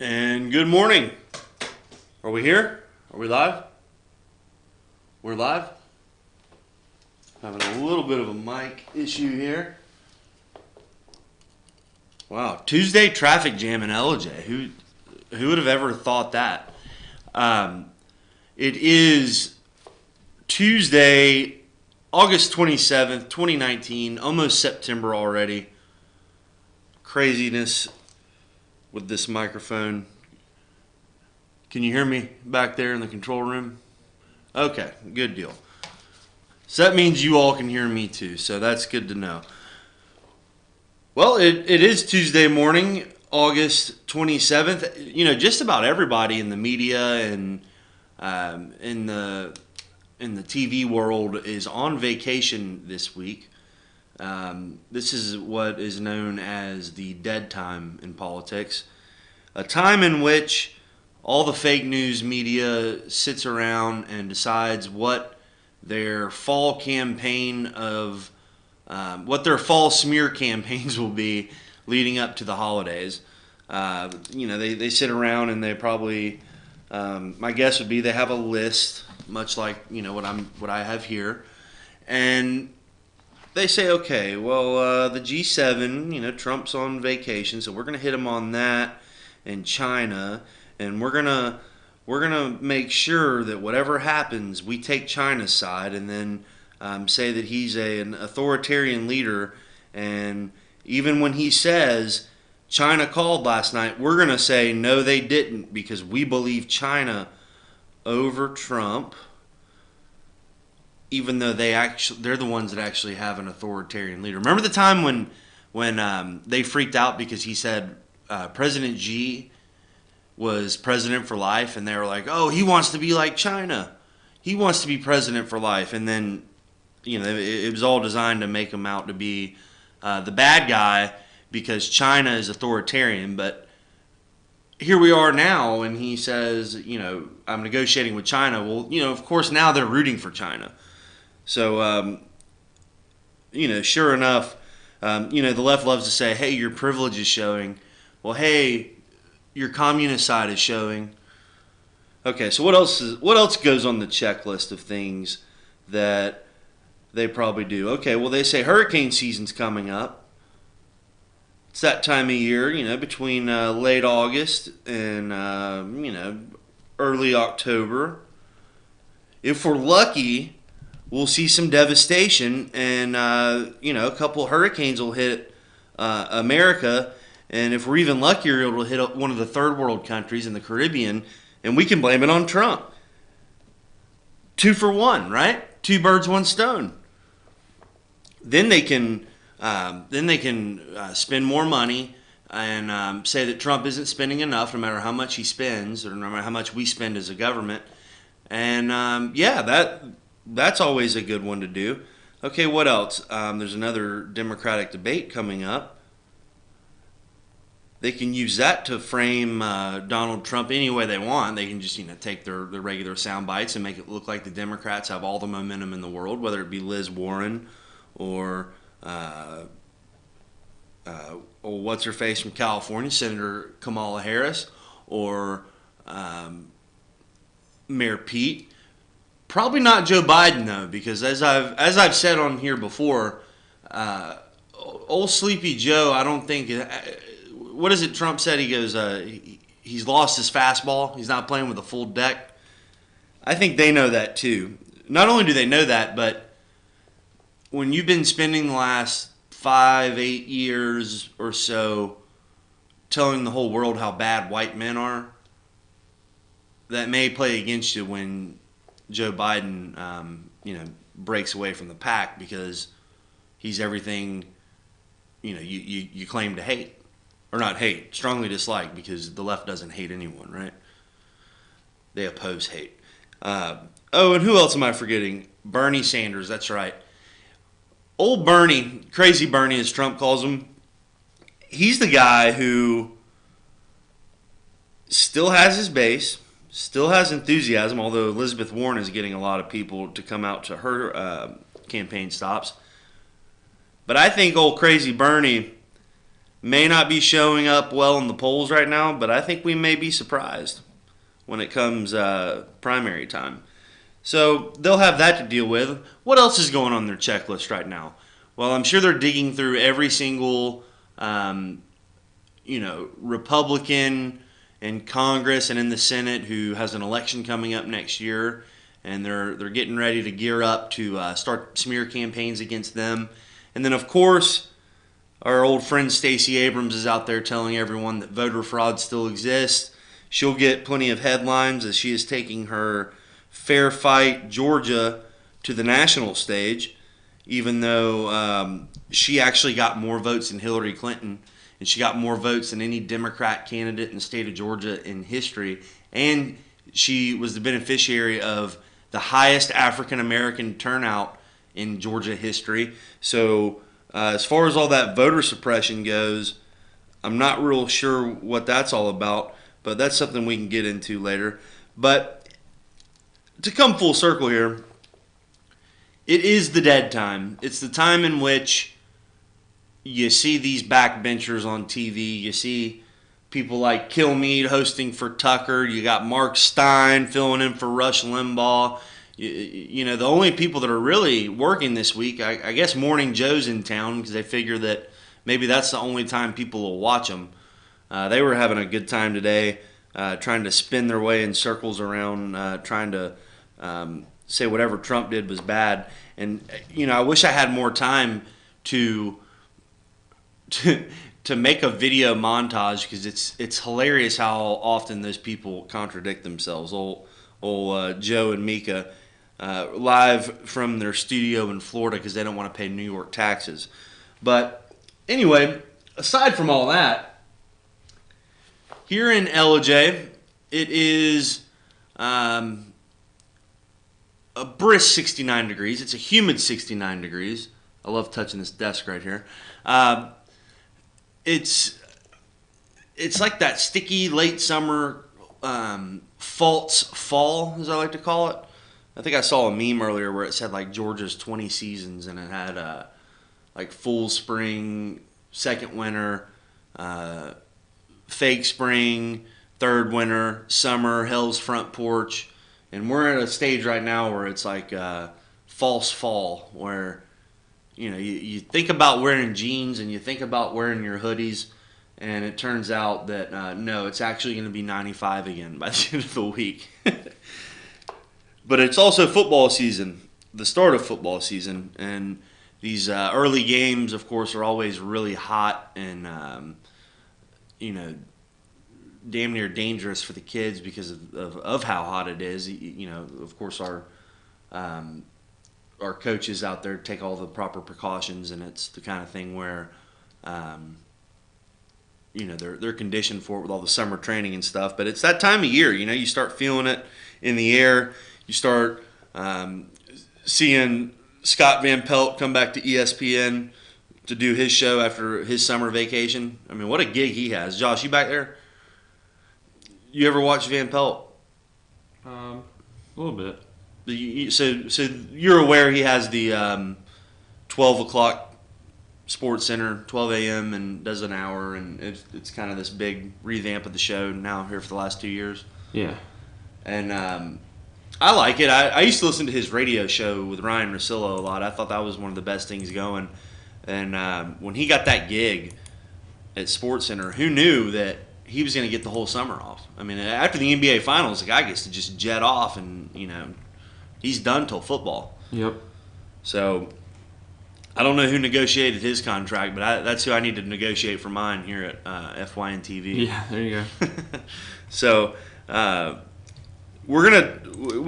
And good morning. Are we here? Are we live? We're live. Having a little bit of a mic issue here. Wow, Tuesday traffic jam in LJ. Who would have ever thought that? Um, it is Tuesday, August 27th, 2019, almost September already. Craziness with this microphone. Can you hear me back there in the control room? Okay, good deal. So that means you all can hear me too, so that's good to know. Well, it is Tuesday morning, August 27th. You know, just about everybody in the media and in the TV world is on vacation this week. This is what is known as the dead time in politics, a time in which all the fake news media sits around and decides what their fall campaign of what their fall smear campaigns will be leading up to the holidays. They sit around and they probably, my guess would be they have a list, much like what I have here, and they say, okay, well, the G7, Trump's on vacation, so we're going to hit him on that, and China, and we're gonna make sure that whatever happens, we take China's side, and then say that he's an authoritarian leader, and even when he says China called last night, we're gonna say no, they didn't, because we believe China over Trump, even though they're the ones that actually have an authoritarian leader. Remember the time when they freaked out because he said President Xi was president for life, and they were like, oh, he wants to be like China. He wants to be president for life. And then, it was all designed to make him out to be the bad guy because China is authoritarian. But here we are now, and he says, I'm negotiating with China. Well, of course, now they're rooting for China. So, sure enough, the left loves to say, hey, your privilege is showing. Well, hey, your communist side is showing. Okay, so what else goes on the checklist of things that they probably do? Okay, well, they say hurricane season's coming up. It's that time of year, between late August and early October. If we're lucky, we'll see some devastation, and a couple hurricanes will hit America. And if we're even luckier, it'll hit one of the third world countries in the Caribbean, and we can blame it on Trump. 2 for 1, right? 2 birds, 1 stone. Then they can spend more money and say that Trump isn't spending enough, no matter how much he spends, or no matter how much we spend as a government. And that's always a good one to do. Okay, what else? There's another Democratic debate coming up. They can use that to frame Donald Trump any way they want. They can just take their regular sound bites and make it look like the Democrats have all the momentum in the world, whether it be Liz Warren or what's her face from California, Senator Kamala Harris, or Mayor Pete. Probably not Joe Biden though, because as I've said on here before, old Sleepy Joe, I don't think. What is it Trump said? He goes, he's lost his fastball. He's not playing with a full deck. I think they know that too. Not only do they know that, but when you've been spending the last 5-8 years or so telling the whole world how bad white men are, that may play against you when Joe Biden, breaks away from the pack because he's everything, you claim to hate. Or not hate, strongly dislike, because the left doesn't hate anyone, right? They oppose hate. And who else am I forgetting? Bernie Sanders, that's right. Old Bernie, crazy Bernie as Trump calls him, he's the guy who still has his base, still has enthusiasm, although Elizabeth Warren is getting a lot of people to come out to her campaign stops. But I think old crazy Bernie may not be showing up well in the polls right now, but I think we may be surprised when it comes primary time. So they'll have that to deal with. What else is going on their checklist right now? Well, I'm sure they're digging through every single, Republican in Congress and in the Senate who has an election coming up next year, and they're getting ready to gear up to start smear campaigns against them. And then, of course, our old friend Stacey Abrams is out there telling everyone that voter fraud still exists. She'll get plenty of headlines as she is taking her Fair Fight Georgia to the national stage, even though she actually got more votes than Hillary Clinton, and she got more votes than any Democrat candidate in the state of Georgia in history, and she was the beneficiary of the highest African American turnout in Georgia history. So as far as all that voter suppression goes, I'm not real sure what that's all about, but that's something we can get into later. But to come full circle here, it is the dead time. It's the time in which you see these backbenchers on TV. You see people like Kilmeade hosting for Tucker. You got Mark Stein filling in for Rush Limbaugh. The only people that are really working this week, I guess Morning Joe's in town because they figure that maybe that's the only time people will watch them. They were having a good time today, trying to spin their way in circles around, trying to say whatever Trump did was bad. And I wish I had more time to make a video montage because it's hilarious how often those people contradict themselves. Old Joe and Mika live from their studio in Florida because they don't want to pay New York taxes. But anyway, aside from all that, here in LJ, it is a brisk 69 degrees. It's a humid 69 degrees. I love touching this desk right here. It's like that sticky late summer false fall, as I like to call it. I think I saw a meme earlier where it said like Georgia's 20 seasons, and it had like full spring, second winter, fake spring, third winter, summer, hell's front porch. And we're at a stage right now where it's like false fall, where you think about wearing jeans and you think about wearing your hoodies, and it turns out that no, it's actually going to be 95 again by the end of the week. But it's also football season, the start of football season, and these early games, of course, are always really hot and damn near dangerous for the kids because of how hot it is. Of course, our coaches out there take all the proper precautions, and it's the kind of thing where they're conditioned for it with all the summer training and stuff. But it's that time of year, you start feeling it in the air. You start seeing Scott Van Pelt come back to ESPN to do his show after his summer vacation. I mean, what a gig he has. Josh, you back there? You ever watch Van Pelt? A little bit. So you're aware he has the 12 o'clock Sports Center, 12 a.m. and does an hour, and it's kind of this big revamp of the show now here for the last 2 years. Yeah. And I like it. I used to listen to his radio show with Ryan Russillo a lot. I thought that was one of the best things going. And when he got that gig at Sports Center, who knew that he was going to get the whole summer off? I mean, after the NBA Finals, the guy gets to just jet off, and he's done till football. Yep. So I don't know who negotiated his contract, but that's who I need to negotiate for mine here at FYN TV. Yeah, there you go. So we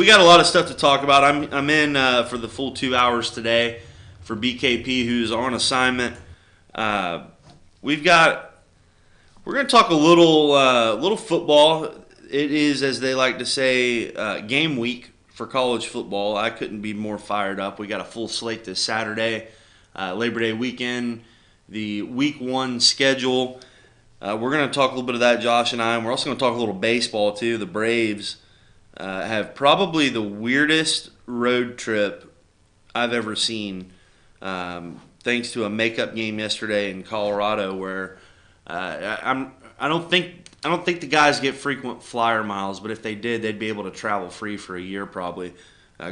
got a lot of stuff to talk about. I'm in for the full 2 hours today for BKP, who's on assignment. We're going to talk a little football. It is, as they like to say, game week for college football. I couldn't be more fired up. We got a full slate this Saturday, Labor Day weekend, the Week 1 schedule. We're going to talk a little bit of that, Josh and I, and we're also going to talk a little baseball too. The Braves have probably the weirdest road trip I've ever seen, thanks to a makeup game yesterday in Colorado where I don't think the guys get frequent flyer miles, but if they did, they'd be able to travel free for a year probably,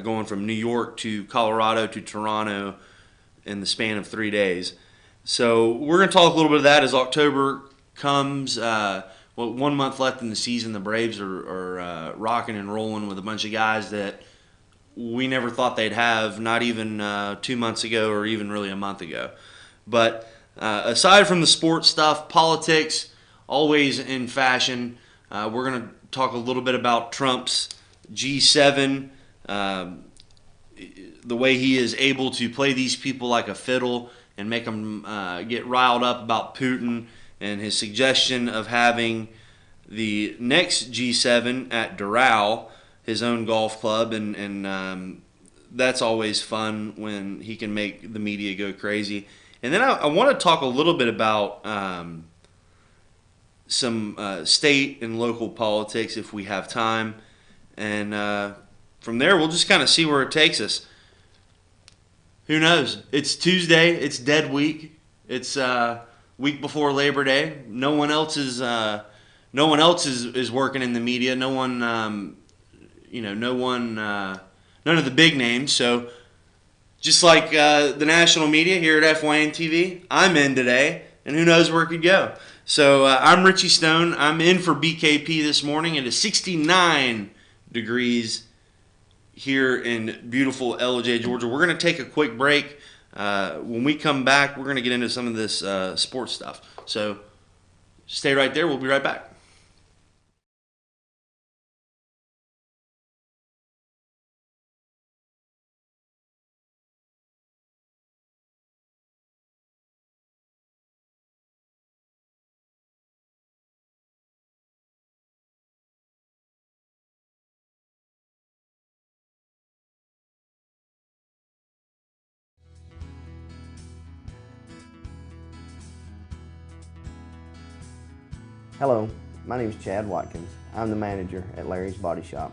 going from New York to Colorado to Toronto in the span of 3 days. So we're going to talk a little bit of that as October comes. 1 month left in the season. The Braves are rocking and rolling with a bunch of guys that we never thought they'd have, not even 2 months ago or even really a month ago. But aside from the sports stuff, politics, always in fashion. We're going to talk a little bit about Trump's G7, the way he is able to play these people like a fiddle and make them get riled up about Putin, and his suggestion of having the next G7 at Doral, his own golf club, and that's always fun when he can make the media go crazy. And then I want to talk a little bit about some state and local politics if we have time, and from there we'll just kind of see where it takes us. Who knows? It's Tuesday. It's dead week. It's week before Labor Day. No one else is working in the media. No one, none of the big names. So just like the national media here at FYN TV, I'm in today, and who knows where it could go. So I'm Richie Stone. I'm in for BKP this morning. It is 69 degrees here in beautiful LJ, Georgia. We're going to take a quick break. When we come back, we're going to get into some of this sports stuff. So stay right there. We'll be right back. Hello, my name is Chad Watkins. I'm the manager at Larry's Body Shop.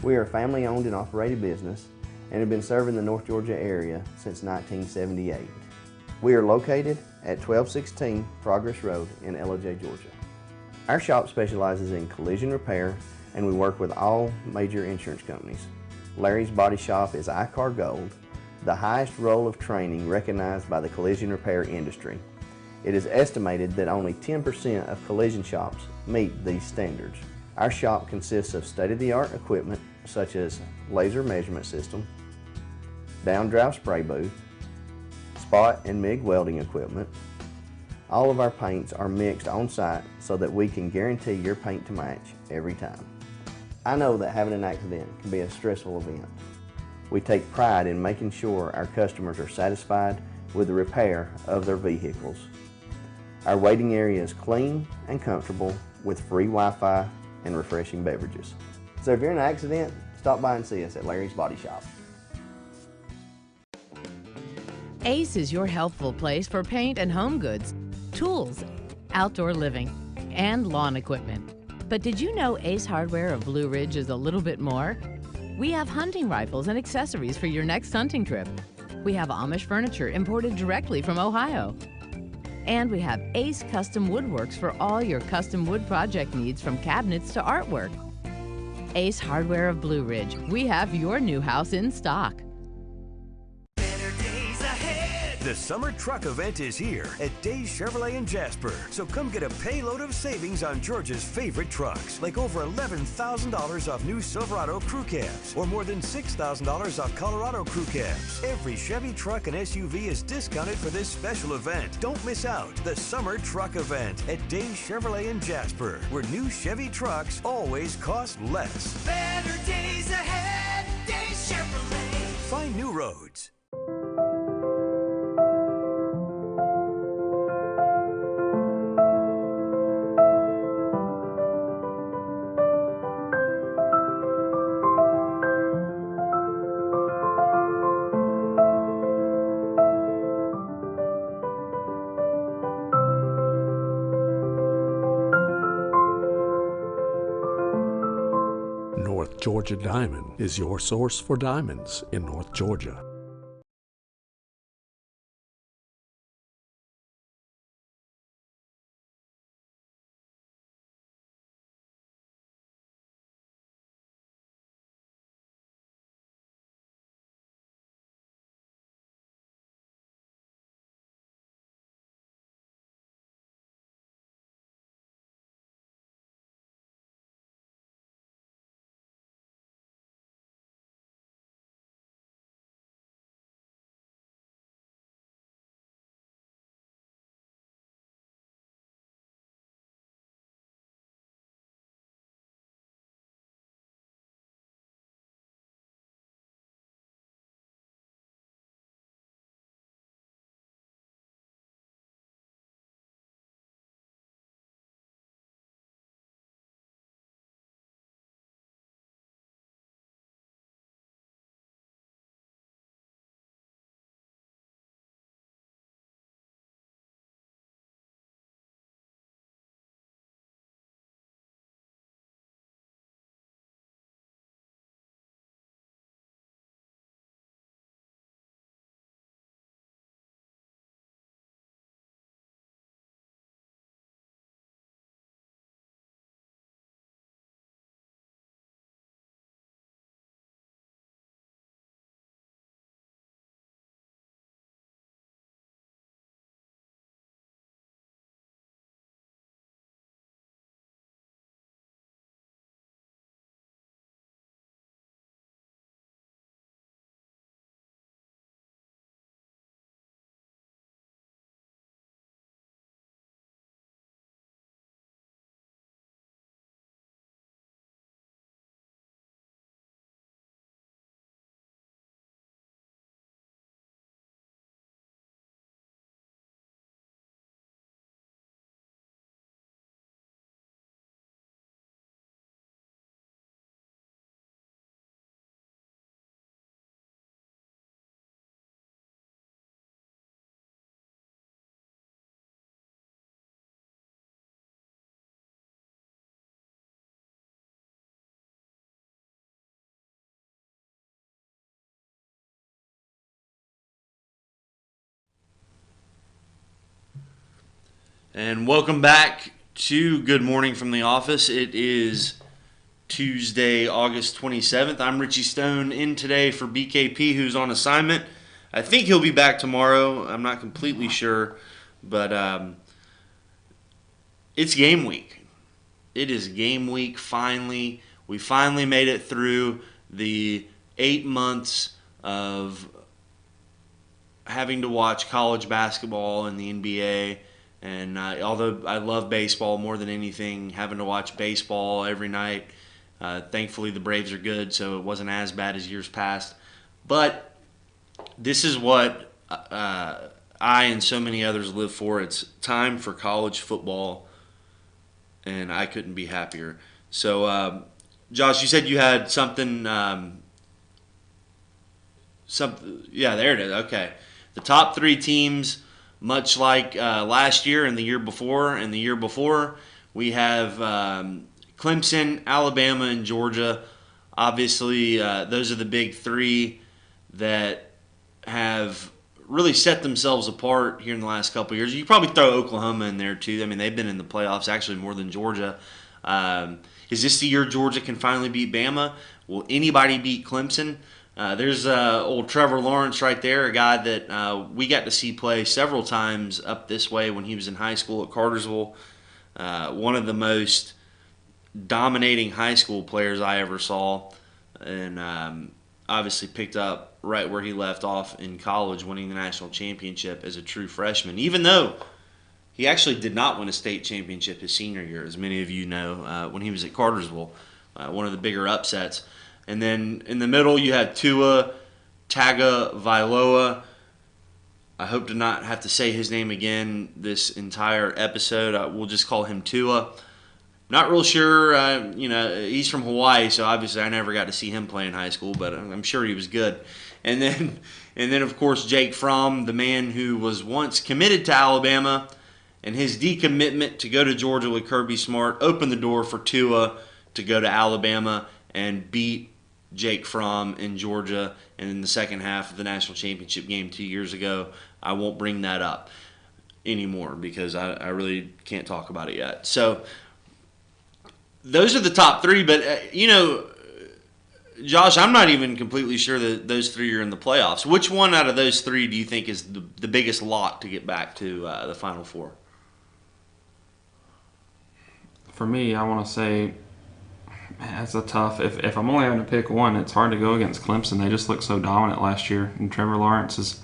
We are a family-owned and operated business and have been serving the North Georgia area since 1978. We are located at 1216 Progress Road in LJ, Georgia. Our shop specializes in collision repair, and we work with all major insurance companies. Larry's Body Shop is ICAR Gold, the highest role of training recognized by the collision repair industry. It is estimated that only 10% of collision shops meet these standards. Our shop consists of state-of-the-art equipment such as laser measurement system, down-drive spray booth, spot and MIG welding equipment. All of our paints are mixed on-site so that we can guarantee your paint to match every time. I know that having an accident can be a stressful event. We take pride in making sure our customers are satisfied with the repair of their vehicles. Our waiting area is clean and comfortable with free Wi-Fi and refreshing beverages. So if you're in an accident, stop by and see us at Larry's Body Shop. Ace is your healthful place for paint and home goods, tools, outdoor living, and lawn equipment. But did you know Ace Hardware of Blue Ridge is a little bit more? We have hunting rifles and accessories for your next hunting trip. We have Amish furniture imported directly from Ohio. And we have Ace Custom Woodworks for all your custom wood project needs, from cabinets to artwork. Ace Hardware of Blue Ridge. We have your new house in stock. The summer truck event is here at Days Chevrolet in Jasper. So come get a payload of savings on Georgia's favorite trucks, like over $11,000 off new Silverado crew cabs, or more than $6,000 off Colorado crew cabs. Every Chevy truck and SUV is discounted for this special event. Don't miss out. The summer truck event at Days Chevrolet in Jasper, where new Chevy trucks always cost less. Better days ahead, Days Chevrolet. Find new roads. North Georgia Diamond is your source for diamonds in North Georgia. And welcome back to Good Morning from the Office. It is Tuesday, August 27th. I'm Richie Stone in today for BKP, who's on assignment. I think he'll be back tomorrow. I'm not completely sure, but it's game week. It is game week finally. We finally made it through the 8 months of having to watch college basketball and the NBA. And although I love baseball more than anything, having to watch baseball every night, thankfully the Braves are good, so it wasn't as bad as years past. But this is what I and so many others live for. It's time for college football, and I couldn't be happier. So, Josh, you said you had something. Yeah, there it is. Okay, the top 3 teams. Much like last year and the year before, we have Clemson, Alabama, and Georgia. Obviously, those are the big 3 that have really set themselves apart here in the last couple of years. You probably throw Oklahoma in there too. I mean, they've been in the playoffs actually more than Georgia. Is this the year Georgia can finally beat Bama? Will anybody beat Clemson? There's old Trevor Lawrence right there, a guy that we got to see play several times up this way when he was in high school at Cartersville. One of the most dominating high school players I ever saw, and obviously picked up right where he left off in college, winning the national championship as a true freshman, even though he actually did not win a state championship his senior year, as many of you know, when he was at Cartersville, one of the bigger upsets. And then in the middle, you had Tua Tagovailoa. I hope to not have to say his name again this entire episode. We'll just call him Tua. Not real sure. He's from Hawaii, so obviously I never got to see him play in high school, but I'm sure he was good. And then of course, Jake Fromm, the man who was once committed to Alabama, and his decommitment to go to Georgia with Kirby Smart opened the door for Tua to go to Alabama and beat Jake Fromm in Georgia and in the second half of the national championship game 2 years ago. I won't bring that up anymore because I really can't talk about it yet. So those are the top 3, but Josh, I'm not even completely sure that those 3 are in the playoffs. Which one out of those 3 do you think is the biggest lock to get back to the Final Four? For me, I want to say that's a tough. If I'm only having to pick one, it's hard to go against Clemson. They just looked so dominant last year, and Trevor Lawrence is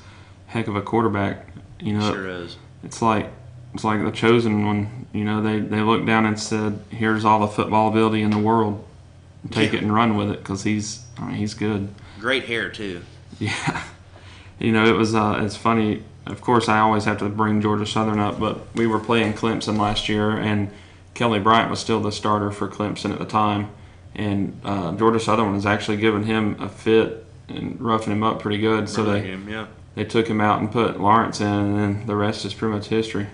a heck of a quarterback. Sure is. It's like the chosen one. They looked down and said, "Here's all the football ability in the world. Take it and run with it," because he's good. Great hair too. Yeah. It was. It's funny. Of course, I always have to bring Georgia Southern up, but we were playing Clemson last year, and Kelly Bryant was still the starter for Clemson at the time. And Georgia Southern was actually giving him a fit and roughing him up pretty good. So they took him out and put Lawrence in, and then the rest is pretty much history.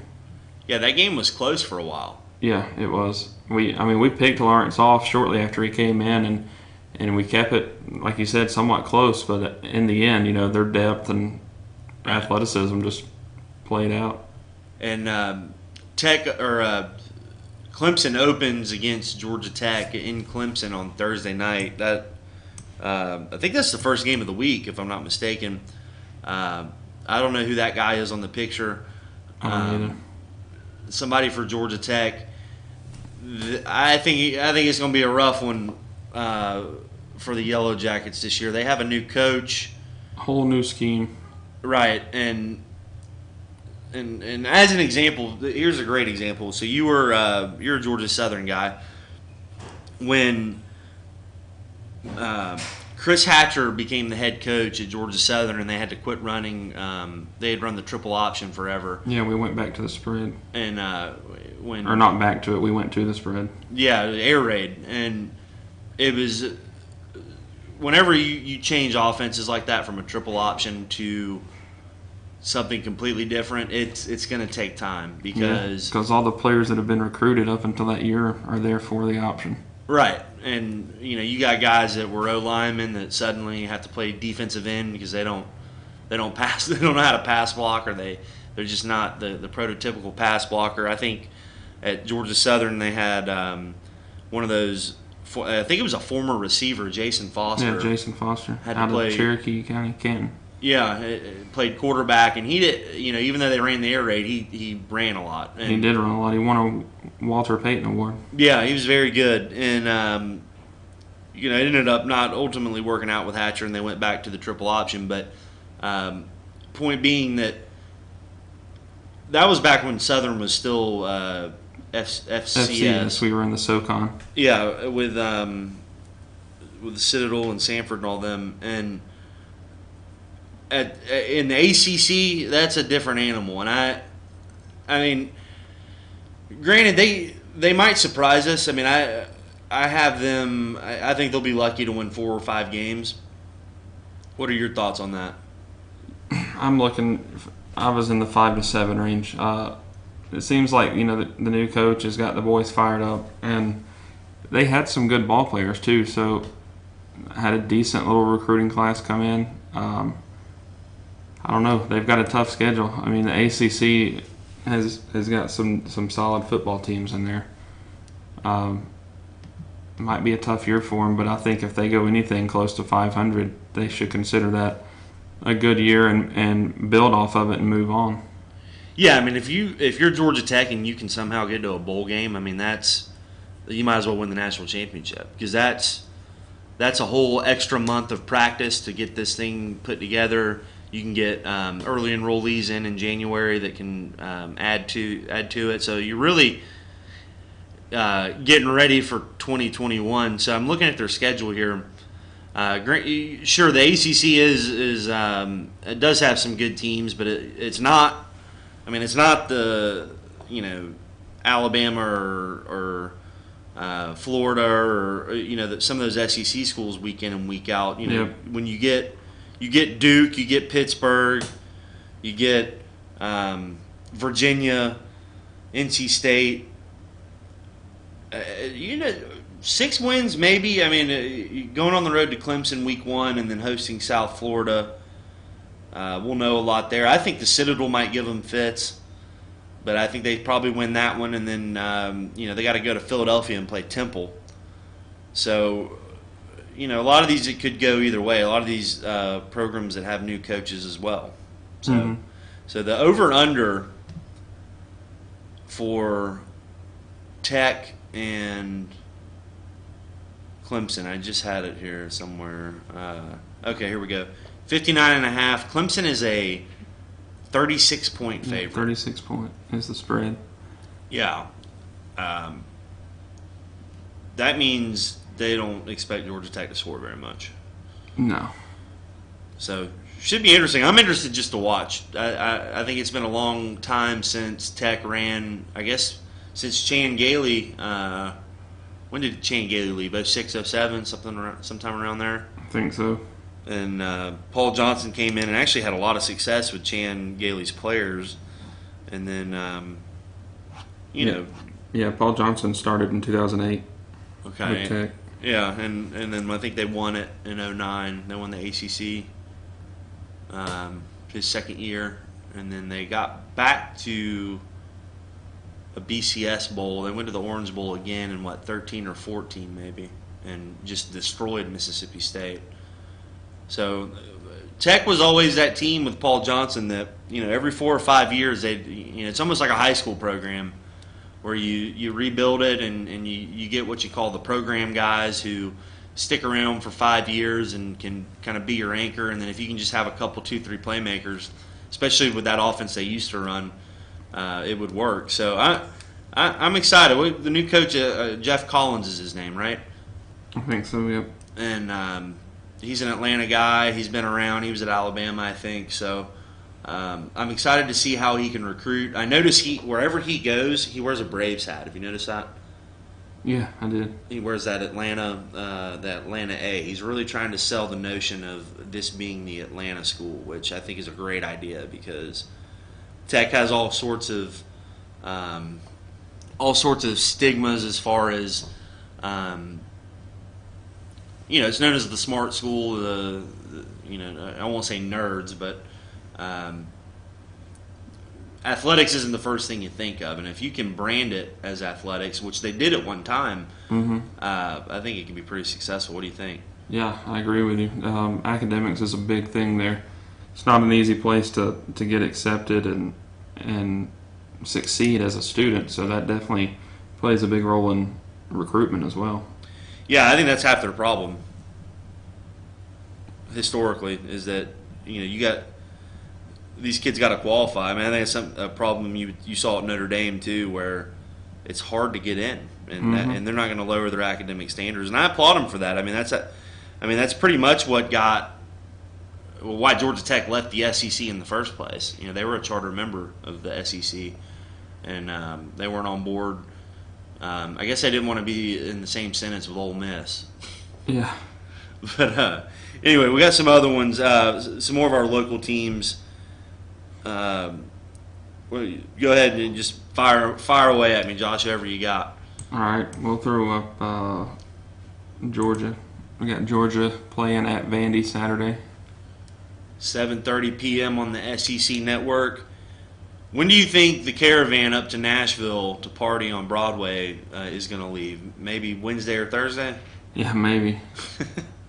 Yeah, that game was close for a while. Yeah, it was. We picked Lawrence off shortly after he came in, and we kept it, like you said, somewhat close. But in the end, their depth and athleticism just played out. And Clemson opens against Georgia Tech in Clemson on Thursday night. I think that's the first game of the week, if I'm not mistaken. I don't know who that guy is on the picture. Somebody for Georgia Tech. I think it's going to be a rough one for the Yellow Jackets this year. They have a new coach, whole new scheme, right? And as an example, here's a great example. So you're a Georgia Southern guy. When Chris Hatcher became the head coach at Georgia Southern, and they had to quit running. They had run the triple option forever. Yeah, we went back to the spread. And or not back to it, we went to the spread. Yeah, air raid, and it was whenever you change offenses like that from a triple option to something completely different, it's going to take time because all the players that have been recruited up until that year are there for the option. Right, and you got guys that were O linemen that suddenly have to play defensive end because they don't pass, they don't know how to pass block, or they They're just not the prototypical pass blocker. I think at Georgia Southern they had one of those. I think it was a former receiver, Jason Foster. Yeah, Jason Foster had to out play of Cherokee County, Canton. Yeah, played quarterback, and he did. Even though they ran the air raid, he ran a lot. And He did run a lot. He won a Walter Payton Award. yeah, he was very good, and it ended up not ultimately working out with Hatcher, and they went back to the triple option. But point being that was back when Southern was still FCS. FCS. We were in the SoCon. Yeah, with the Citadel and Sanford and all them, and in the ACC, that's a different animal. And I mean, granted, they might surprise us. I mean, I have them. I think they'll be lucky to win 4 or 5 games. What are your thoughts on that? I'm looking. I was in the 5 to 7 range. It seems like the new coach has got the boys fired up, and they had some good ball players too. So had a decent little recruiting class come in. I don't know. They've got a tough schedule. I mean, the ACC has got some solid football teams in there. Might be a tough year for them, but I think if they go anything close to 500, they should consider that a good year and build off of it and move on. Yeah, I mean, if you're Georgia Tech and you can somehow get to a bowl game, I mean, you might as well win the national championship, because that's a whole extra month of practice to get this thing put together. You can get early enrollees in January that can add to it. So you're really getting ready for 2021. So I'm looking at their schedule here. Sure, the ACC it does have some good teams, but it's not. I mean, it's not the Alabama or Florida or some of those SEC schools week in and week out. Yep. When you get Duke, you get Pittsburgh, you get Virginia, NC State. 6 wins maybe. I mean, going on the road to Clemson week 1 and then hosting South Florida, we'll know a lot there. I think the Citadel might give them fits, but I think they probably win that one, and then they got to go to Philadelphia and play Temple. So a lot of these, it could go either way. A lot of these programs that have new coaches as well. So, So the over/under for Tech and Clemson, I just had it here somewhere. Okay, here we go. 59.5. Clemson is a 36-point favorite. 36 point is the spread. Yeah. That means they don't expect Georgia Tech to score very much. No. So, should be interesting. I'm interested just to watch. I think it's been a long time since Tech ran, I guess, since Chan Gailey. When did Chan Gailey leave? 06, 07, sometime around there? I think so. And Paul Johnson came in and actually had a lot of success with Chan Gailey's players. And then, Yeah, Paul Johnson started in 2008 okay. with Tech. Yeah, and then I think they won it in 09. They won the ACC his second year. And then they got back to a BCS Bowl. They went to the Orange Bowl again in, 13 or 14 maybe, and just destroyed Mississippi State. So Tech was always that team with Paul Johnson that, every 4 or 5 years, it's almost like a high school program where you rebuild it and you get what you call the program guys who stick around for 5 years and can kind of be your anchor. And then if you can just have a couple, 2, 3 playmakers, especially with that offense they used to run, it would work. So I'm excited. The new coach, Jeff Collins is his name, right? I think so, yep. And he's an Atlanta guy. He's been around. He was at Alabama, I think. So I'm excited to see how he can recruit. I notice wherever he goes, he wears a Braves hat. Have you noticed that? Yeah, I did. He wears that Atlanta A. He's really trying to sell the notion of this being the Atlanta school, which I think is a great idea because Tech has all sorts of stigmas as far as it's known as the smart school. I won't say nerds, but athletics isn't the first thing you think of, and if you can brand it as athletics, which they did at one time, I think it can be pretty successful. What do you think? Yeah, I agree with you. Academics is a big thing there. It's not an easy place to get accepted and succeed as a student, so that definitely plays a big role in recruitment as well. Yeah, I think that's half their problem historically, is that you got these kids got to qualify. I mean, I think it's a problem you saw at Notre Dame too, where it's hard to get in, and they're not going to lower their academic standards, and I applaud them for that. I mean, that's pretty much what got why Georgia Tech left the SEC in the first place. They were a charter member of the SEC, and they weren't on board. I guess they didn't want to be in the same sentence with Ole Miss. Yeah. But anyway, we got some other ones. Some more of our local teams. Well, go ahead and just fire away at me, Josh. Whoever you got. All right, we'll throw up Georgia. We got Georgia playing at Vandy Saturday. 7:30 p.m. on the SEC Network. When do you think the caravan up to Nashville to party on Broadway is going to leave? Maybe Wednesday or Thursday? Yeah, maybe.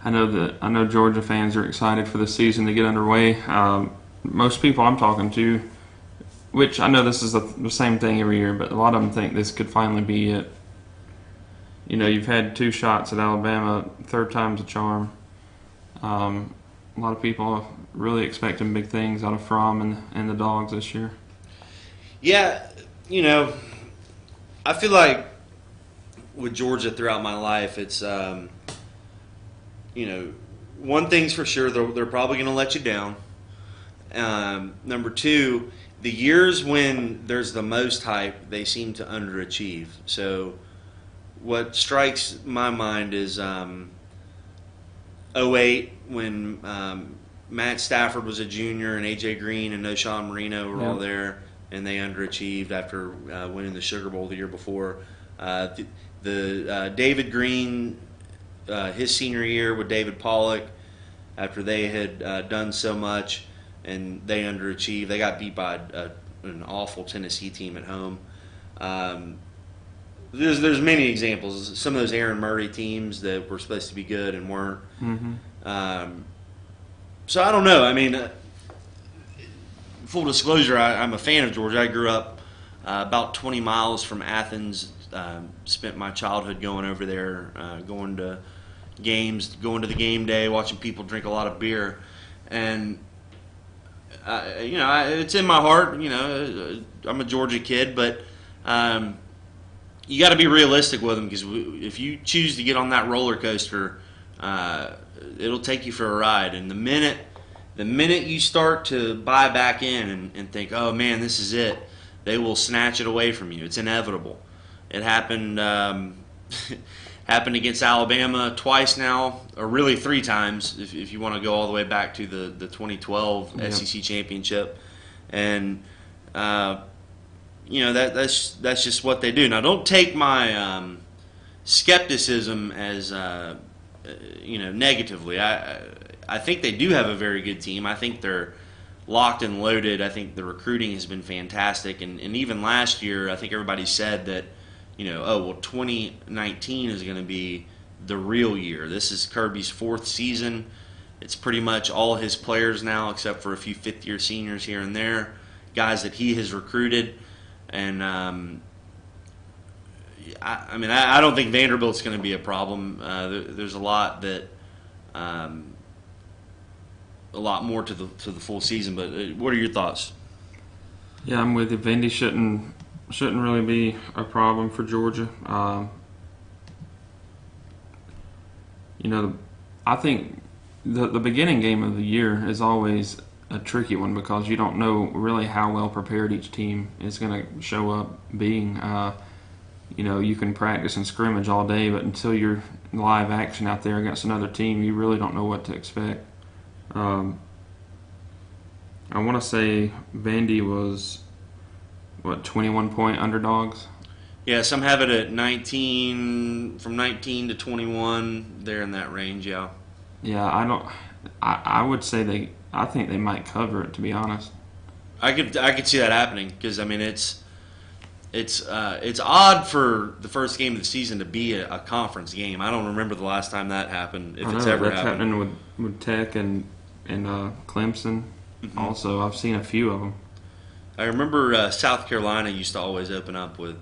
I know Georgia fans are excited for the season to get underway. Most people I'm talking to, which I know this is the same thing every year, but a lot of them think this could finally be it. You've had 2 shots at Alabama, third time's a charm. A lot of people are really expecting big things out of Fromm and the Dogs this year. Yeah, I feel like with Georgia throughout my life, it's, one thing's for sure, they're probably going to let you down. Number 2, the years when there's the most hype, they seem to underachieve. So what strikes my mind is 08 when Matt Stafford was a junior and A.J. Green and Noshawn Marino were all there, and they underachieved after winning the Sugar Bowl the year before. The David Green, his senior year with David Pollock, after they had done so much and they underachieved. They got beat by an awful Tennessee team at home. There's many examples. Some of those Aaron Murray teams that were supposed to be good and weren't. So I don't know. I mean, full disclosure, I'm a fan of Georgia. I grew up about 20 miles from Athens. Spent my childhood going over there, going to games, going to the game day, watching people drink a lot of beer, and it's in my heart. I'm a Georgia kid, but you got to be realistic with them, because if you choose to get on that roller coaster, it'll take you for a ride. And the minute you start to buy back in and think, oh man, this is it, they will snatch it away from you. It's inevitable. It happened happened against Alabama twice now, or really 3 times if you want to go all the way back to the 2012 SEC championship. And that's just what they do. Now, don't take my skepticism as negatively. I think they do have a very good team. I think they're locked and loaded. I think the recruiting has been fantastic, and even last year, I think everybody said that 2019 is going to be the real year. This is Kirby's 4th season. It's pretty much all his players now, except for a few 5th-year seniors here and there, guys that he has recruited. And I don't think Vanderbilt's going to be a problem. There's a lot more to the full season. But what are your thoughts? Yeah, I'm with you. Vandy shouldn't really be a problem for Georgia. I think the beginning game of the year is always a tricky one, because you don't know really how well prepared each team is going to show up being. You can practice and scrimmage all day, but until you're live action out there against another team, you really don't know what to expect. I want to say Vandy was 21-point underdogs? Yeah, some have it at 19, from 19 to 21, there in that range, yeah. Yeah, I would say I think they might cover it, to be honest. I could see that happening because I mean it's odd for the first game of the season to be a conference game. I don't remember the last time that happened, if it's ever that's happened. happening with Tech and Clemson. Mm-hmm. Also, I've seen a few of them. I remember South Carolina used to always open up with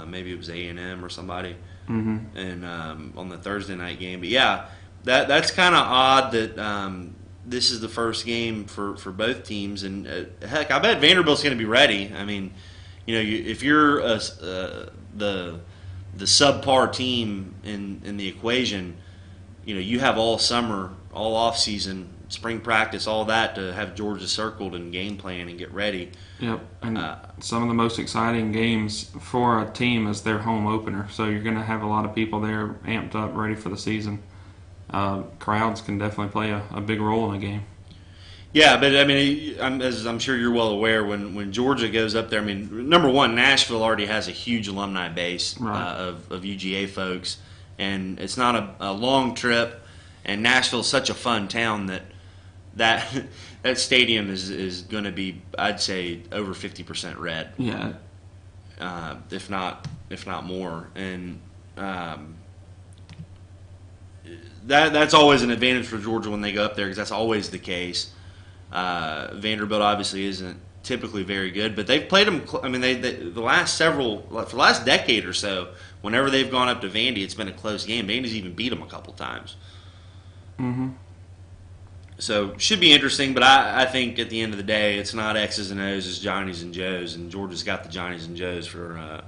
maybe it was A&M or somebody, and on the Thursday night game. But yeah, that's kind of odd that this is the first game for both teams. And heck, I bet Vanderbilt's going to be ready. I mean, if you're the subpar team in the equation, you have all summer, all off season, spring practice, all that to have Georgia circled and game plan and get ready. Yep, and some of the most exciting games for a team is their home opener. So you're going to have a lot of people there amped up, ready for the season. Crowds can definitely play a big role in a game. Yeah, but I mean, as I'm sure you're well aware, when Georgia goes up there, I mean, number one, Nashville already has a huge alumni base of UGA folks, and it's not a long trip. And Nashville's such a fun town that stadium is going to be, I'd say, over 50% red. Yeah, if not more, and that's always an advantage for Georgia when they go up there because that's always the case. Vanderbilt obviously isn't typically very good, but they've played them. I mean, for the last decade or so, whenever they've gone up to Vandy, it's been a close game. Vandy's even beat them a couple times. Mm-hmm. So should be interesting, but I think at the end of the day, it's not X's and O's, it's Johnny's and Joe's, and Georgia's got the Johnny's and Joe's for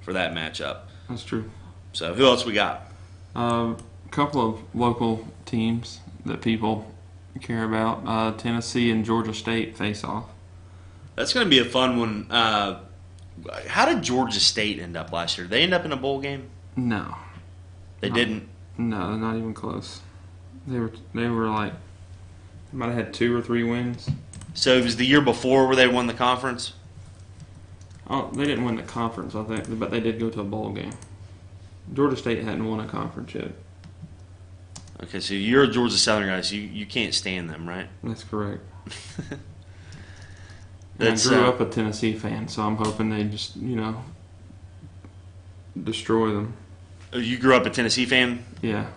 that matchup. That's true. So who else we got? A couple of local teams that people care about. Tennessee and Georgia State face off. That's going to be a fun one. How did Georgia State end up last year? Did they end up in a bowl game? No. They didn't? No, not even close. They were like, they might have had 2 or 3 wins. So it was the year before where they won the conference? Oh, they didn't win the conference, I think, but they did go to a bowl game. Georgia State hadn't won a conference yet. Okay, so you're a Georgia Southern guy, so you can't stand them, right? That's correct. I That's, grew up a Tennessee fan, so I'm hoping they just, destroy them. You grew up a Tennessee fan? Yeah.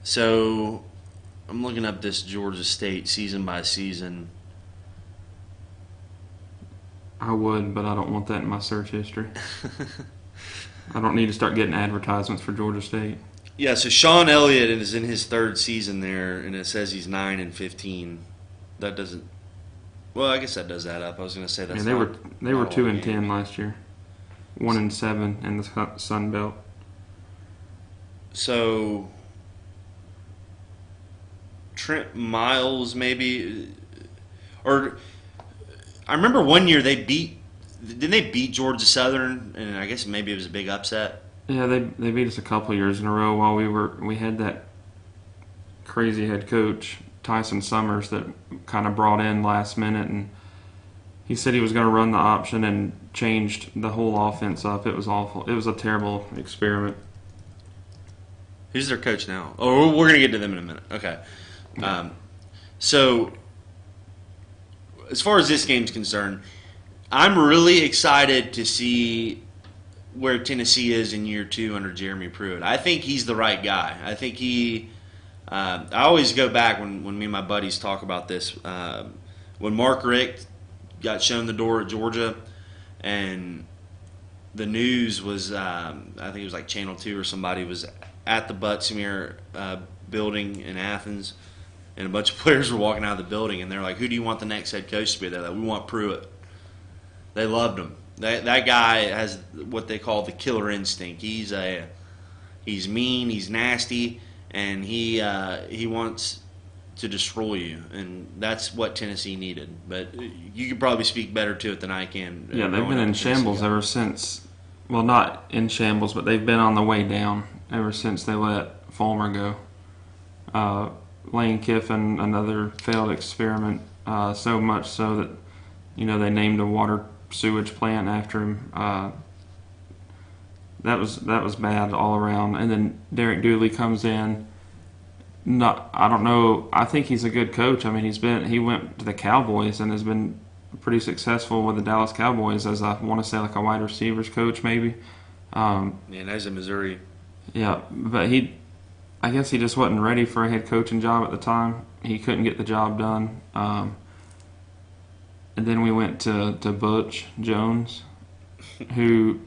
So I'm looking up this Georgia State season by season. I would, but I don't want that in my search history. I don't need to start getting advertisements for Georgia State. Yeah, so Sean Elliott is in his 3rd season there, and it says he's 9-15. That doesn't. Well, I guess that does add up. I was going to say that's. Yeah, they were not 2-10 last year, 1-7 in the Sun Belt. So Trent Miles, maybe, or I remember one year didn't they beat Georgia Southern, and I guess maybe it was a big upset. Yeah, they beat us a couple of years in a row while we had that crazy head coach Tyson Summers that kind of brought in last minute, and he said he was going to run the option and changed the whole offense up. It was awful. It was a terrible experiment. Who's their coach now? Oh, we're going to get to them in a minute. Okay. Yeah. So as far as this game's concerned, I'm really excited to see where Tennessee is in year 2 under Jeremy Pruitt. I think he's the right guy. I think I always go back when me and my buddies talk about this. When Mark Richt got shown the door at Georgia, and the news was, I think it was like Channel 2 or somebody was at the Butts-Mehre building in Athens, and a bunch of players were walking out of the building, and they're like, "Who do you want the next head coach to be?" They're like, "We want Pruitt." They loved him. That guy has what they call the killer instinct. He's mean, he's nasty, and he wants to destroy you, and that's what Tennessee needed. But you could probably speak better to it than I can. Yeah, they've been in shambles ever since. Well, not in shambles, but they've been on the way down ever since they let Fulmer go. Lane Kiffin, another failed experiment, so much so that they named a water sewage plant after him. That was bad all around. And then Derek Dooley comes in. I don't know. I think he's a good coach. I mean, he went to the Cowboys and has been pretty successful with the Dallas Cowboys as, I want to say, like a wide receivers coach maybe. Yeah, and he's in Missouri. Yeah, but I guess he just wasn't ready for a head coaching job at the time. He couldn't get the job done. And then we went to Butch Jones, who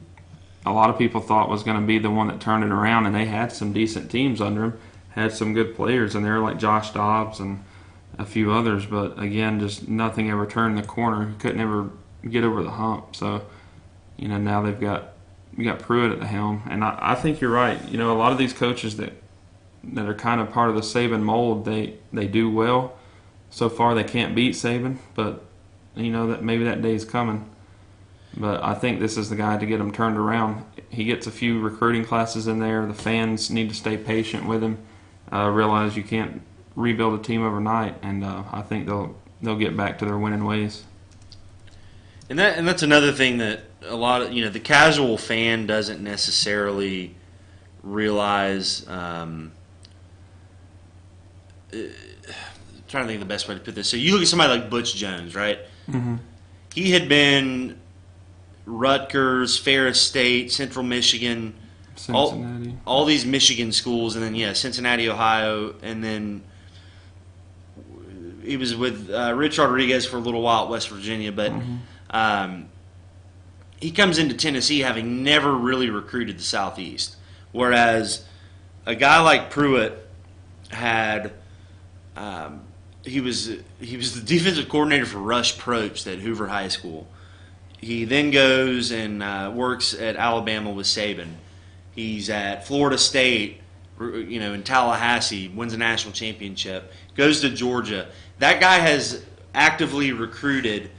a lot of people thought was going to be the one that turned it around, and they had some decent teams under him, had some good players in there like Josh Dobbs and a few others, but again, just nothing ever turned the corner. He couldn't ever get over the hump. So, now we got Pruitt at the helm, and I think you're right. A lot of these coaches that are kind of part of the Saban mold, they do well. So far, they can't beat Saban, but that maybe that day's coming. But I think this is the guy to get him turned around. He gets a few recruiting classes in there. The fans need to stay patient with him. Realize you can't rebuild a team overnight, and I think they'll get back to their winning ways. And that's another thing that a lot of the casual fan doesn't necessarily realize. Trying to think of the best way to put this. So you look at somebody like Butch Jones, right? Mm-hmm. He had been Rutgers, Ferris State, Central Michigan, Cincinnati, all these Michigan schools, and then Cincinnati, Ohio, and then he was with Rich Rodriguez for a little while at West Virginia, but he comes into Tennessee having never really recruited the Southeast, whereas a guy like Pruitt had. He was the defensive coordinator for Rush Probst at Hoover High School. He then goes and works at Alabama with Saban. He's at Florida State, in Tallahassee, wins a national championship, goes to Georgia. That guy has actively recruited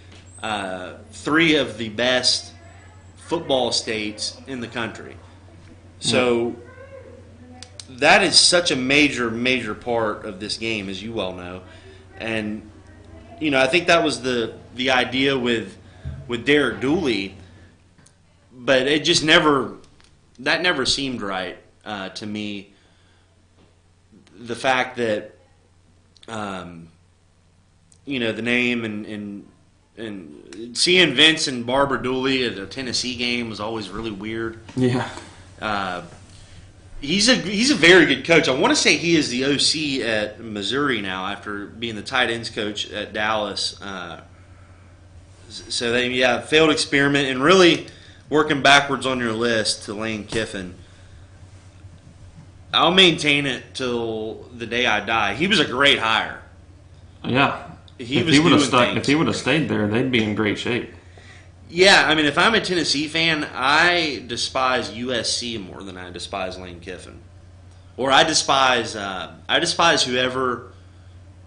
3 of the best football states in the country. So that is such a major, major part of this game, as you well know. And, I think that was the idea with Derek Dooley, but it just never seemed right to me. The fact that, the name and seeing Vince and Barbara Dooley at a Tennessee game was always really weird. Yeah. He's a very good coach. I want to say he is the OC at Missouri now after being the tight ends coach at Dallas. So they failed experiment, and really working backwards on your list to Lane Kiffin. I'll maintain it till the day I die. He was a great hire. Yeah. If he would have stayed there, they'd be in great shape. Yeah, I mean, if I'm a Tennessee fan, I despise USC more than I despise Lane Kiffin, or I despise whoever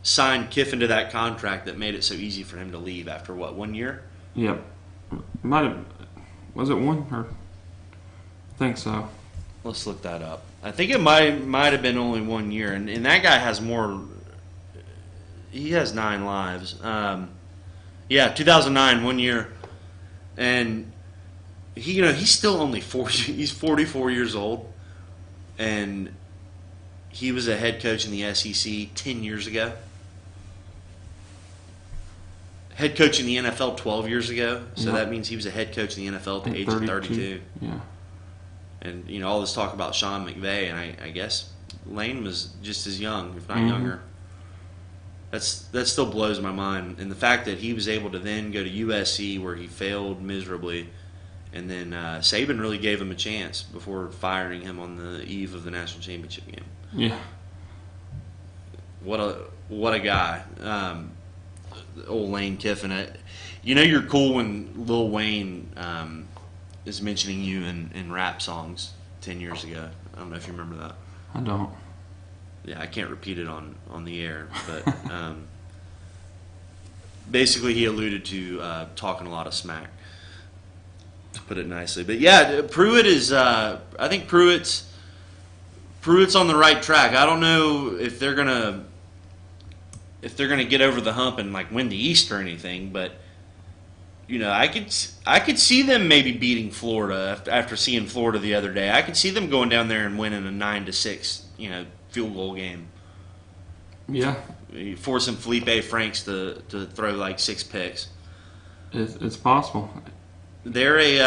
signed Kiffin to that contract that made it so easy for him to leave after 1 year? Yep, was it 1 or? I think so. Let's look that up. I think it might have been only 1 year, and that guy has more. He has 9 lives. 2009, 1 year. And he's still only 40. He's 44 years old, and he was a head coach in the SEC 10 years ago. Head coach in the NFL 12 years ago. So that means he was a head coach in the NFL at the age of 32. Yeah. And all this talk about Sean McVay, and I guess Lane was just as young, if not younger. That still blows my mind. And the fact that he was able to then go to USC where he failed miserably, and then Saban really gave him a chance before firing him on the eve of the national championship game. Yeah. What a guy. Old Lane Kiffin. You're cool when Lil Wayne is mentioning you in rap songs 10 years ago. I don't know if you remember that. I don't. Yeah, I can't repeat it on the air, but basically he alluded to talking a lot of smack, to put it nicely. But yeah, Pruitt is. I think Pruitt's on the right track. I don't know if they're gonna get over the hump and win the East or anything, but I could see them maybe beating Florida after seeing Florida the other day. I could see them going down there and winning a 9-6, field goal game. Yeah. Forcing Felipe Franks to throw 6 picks. It's possible. They're a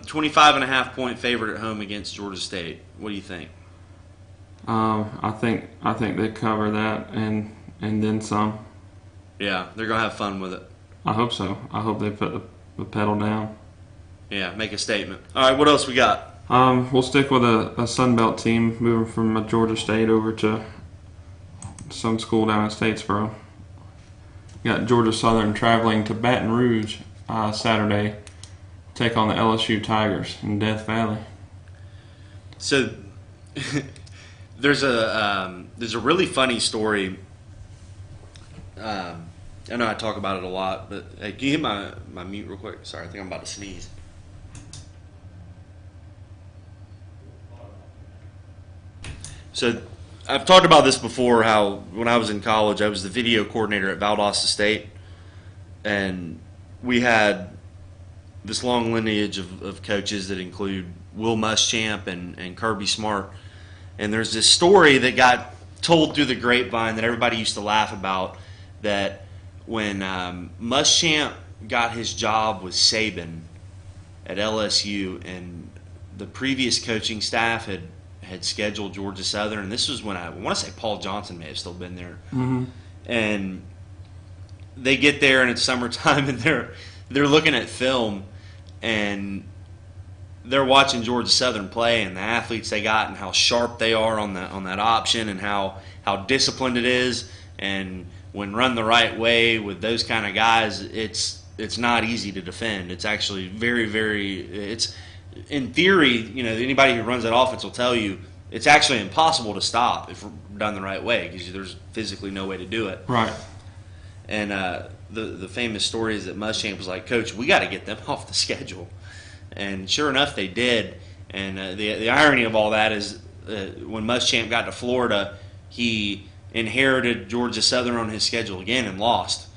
25.5-point favorite at home against Georgia State. What do you think? I think they cover that and then some. Yeah, they're gonna have fun with it. I hope so. I hope they put the pedal down. Yeah, make a statement. All right, what else we got? We'll stick with a Sun Belt team moving from Georgia State over to some school down in Statesboro. Got Georgia Southern traveling to Baton Rouge Saturday, take on the LSU Tigers in Death Valley. So there's a really funny story. I know I talk about it a lot, but hey, can you hit my mute real quick? Sorry, I think I'm about to sneeze. So I've talked about this before, how when I was in college, I was the video coordinator at Valdosta State, and we had this long lineage of coaches that include Will Muschamp and Kirby Smart. And there's this story that got told through the grapevine that everybody used to laugh about, that when Muschamp got his job with Saban at LSU, and the previous coaching staff had scheduled Georgia Southern, and this was when I want to say Paul Johnson may have still been there. Mm-hmm. And they get there, and it's summertime, and they're looking at film, and they're watching Georgia Southern play, and the athletes they got, and how sharp they are on that option, and how disciplined it is. And when run the right way with those kind of guys, it's not easy to defend. It's actually very, very. It's in theory, anybody who runs that offense will tell you it's actually impossible to stop if done the right way, because there's physically no way to do it. Right. And the famous story is that Muschamp was like, "Coach, we got to get them off the schedule." And sure enough, they did. And the irony of all that is when Muschamp got to Florida, he inherited Georgia Southern on his schedule again and lost.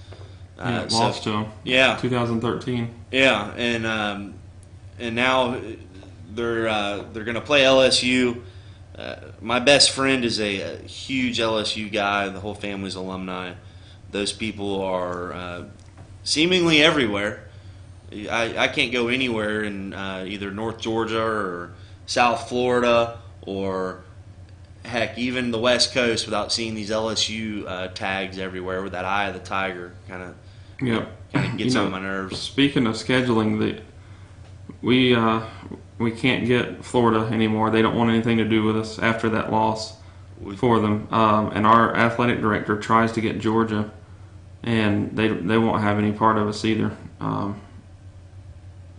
Lost to them. Yeah. 2013. Yeah, and now they're going to play LSU. My best friend is a huge LSU guy. The whole family's alumni. Those people are seemingly everywhere. I can't go anywhere in either North Georgia or South Florida or heck, even the West Coast without seeing these LSU tags everywhere with that eye of the tiger. Kind of gets on my nerves. Speaking of scheduling, we can't get Florida anymore. They don't want anything to do with us after that loss for them. And our athletic director tries to get Georgia, and they won't have any part of us either.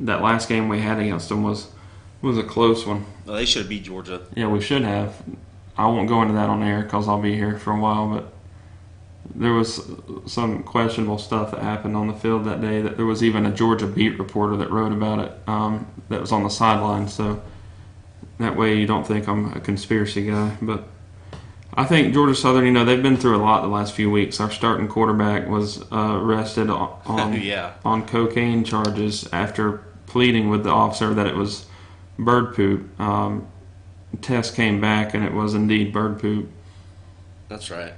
That last game we had against them was a close one. Well, they should have beat Georgia. Yeah, we should have. I won't go into that on air because I'll be here for a while, but there was some questionable stuff that happened on the field that day, that there was even a Georgia beat reporter that wrote about it that was on the sideline, so that way you don't think I'm a conspiracy guy. But I think Georgia Southern, they've been through a lot the last few weeks. Our starting quarterback was arrested on cocaine charges after pleading with the officer that it was bird poop. Test came back and it was indeed bird poop. That's right.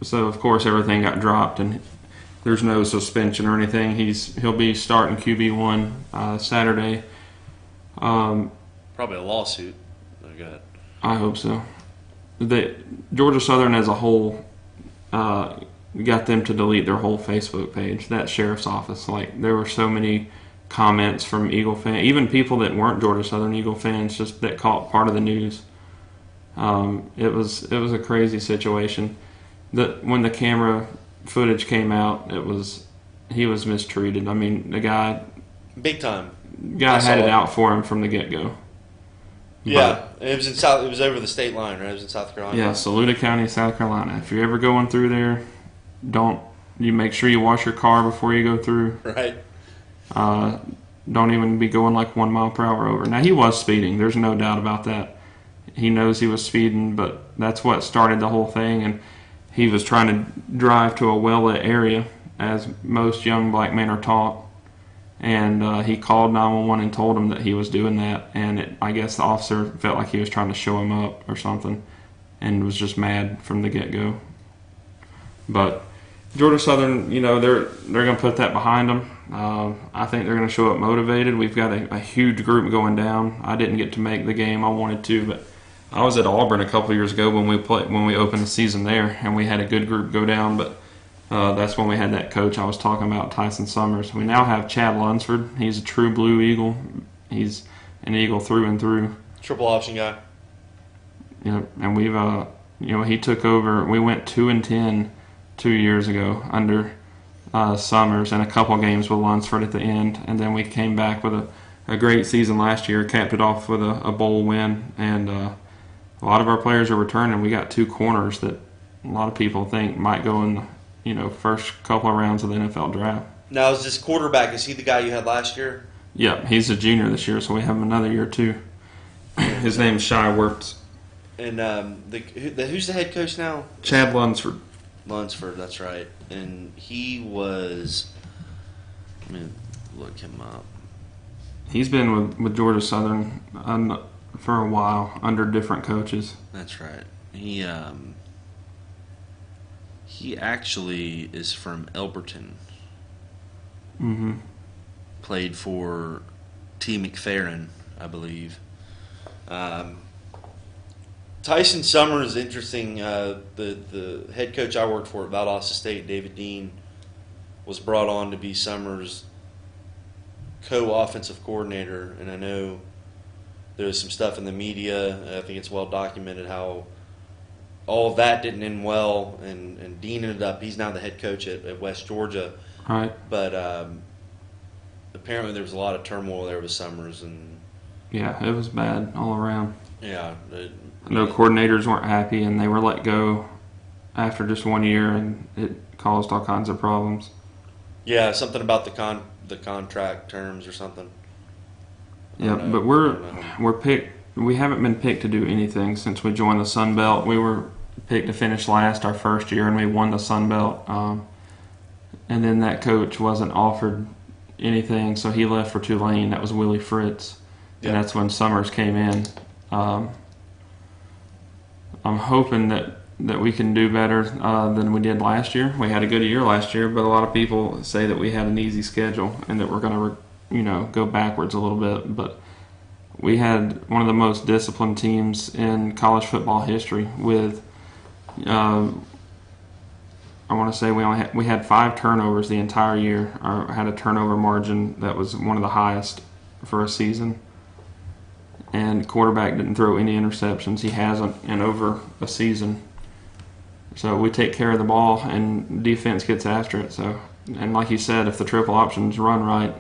So of course everything got dropped, and there's no suspension or anything. He'll be starting QB1 Saturday. Probably a lawsuit. I hope so. Georgia Southern as a whole got them to delete their whole Facebook page. That sheriff's office, there were so many comments from Eagle fans, even people that weren't Georgia Southern Eagle fans, just that caught part of the news. It was a crazy situation. When the camera footage came out, he was mistreated. I mean, the guy, big time. Had it out for him from the get-go. Yeah, it was It was over the state line, right? It was in South Carolina. Yeah, Saluda County, South Carolina. If you're ever going through there, you make sure you wash your car before you go through. Right. Don't even be going 1 mile per hour over. Now, he was speeding. There's no doubt about that. He knows he was speeding, but that's what started the whole thing. And he was trying to drive to a well-lit area, as most young black men are taught. And he called 911 and told him that he was doing that. And I guess the officer felt like he was trying to show him up or something, and was just mad from the get-go. But Georgia Southern, they're going to put that behind them. I think they're going to show up motivated. We've got a huge group going down. I didn't get to make the game I wanted to, but I was at Auburn a couple of years ago when we opened the season there, and we had a good group go down. But that's when we had that coach I was talking about, Tyson Summers. We now have Chad Lunsford. He's a true Blue Eagle. He's an Eagle through and through. Triple option guy. And we've he took over. We went 2-10 2 years ago under Summers, and a couple games with Lunsford at the end, and then we came back with a great season last year, capped it off with a bowl win, and a lot of our players are returning. We got 2 corners that a lot of people think might go in the first couple of rounds of the NFL draft. Now, is this quarterback, is he the guy you had last year? Yeah, he's a junior this year, so we have him another year too. His name's Shai Wertz. And who's the head coach now? Chad Lunsford. Lunsford, that's right. And he was, let me look him up. He's been with Georgia Southern for a while under different coaches. That's right. He actually is from Elberton. Mm-hmm. Played for T. McFerrin, I believe. Tyson Summers is interesting. The head coach I worked for at Valdosta State, David Dean, was brought on to be Summers' co-offensive coordinator, and I know there's some stuff in the media. I think it's well documented how all of that didn't end well, and Dean ended up, he's now the head coach at West Georgia. All right. But apparently there was a lot of turmoil there with Summers, and yeah, it was bad all around. Yeah. No coordinators weren't happy, and they were let go after just 1 year, and it caused all kinds of problems. Yeah, something about the contract terms or something. Yeah, but we're picked. We haven't been picked to do anything since we joined the Sun Belt. We were picked to finish last our first year, and we won the Sun Belt. And then that coach wasn't offered anything, so he left for Tulane. That was Willie Fritz, and that's when Summers came in. I'm hoping that we can do better than we did last year. We had a good year last year, but a lot of people say that we had an easy schedule and that we're going to go backwards a little bit. But we had one of the most disciplined teams in college football history. With I want to say we had 5 turnovers the entire year. Or had a turnover margin that was one of the highest for a season. And quarterback didn't throw any interceptions. He hasn't in over a season. So we take care of the ball, and defense gets after it. So, and like you said, if the triple options run right,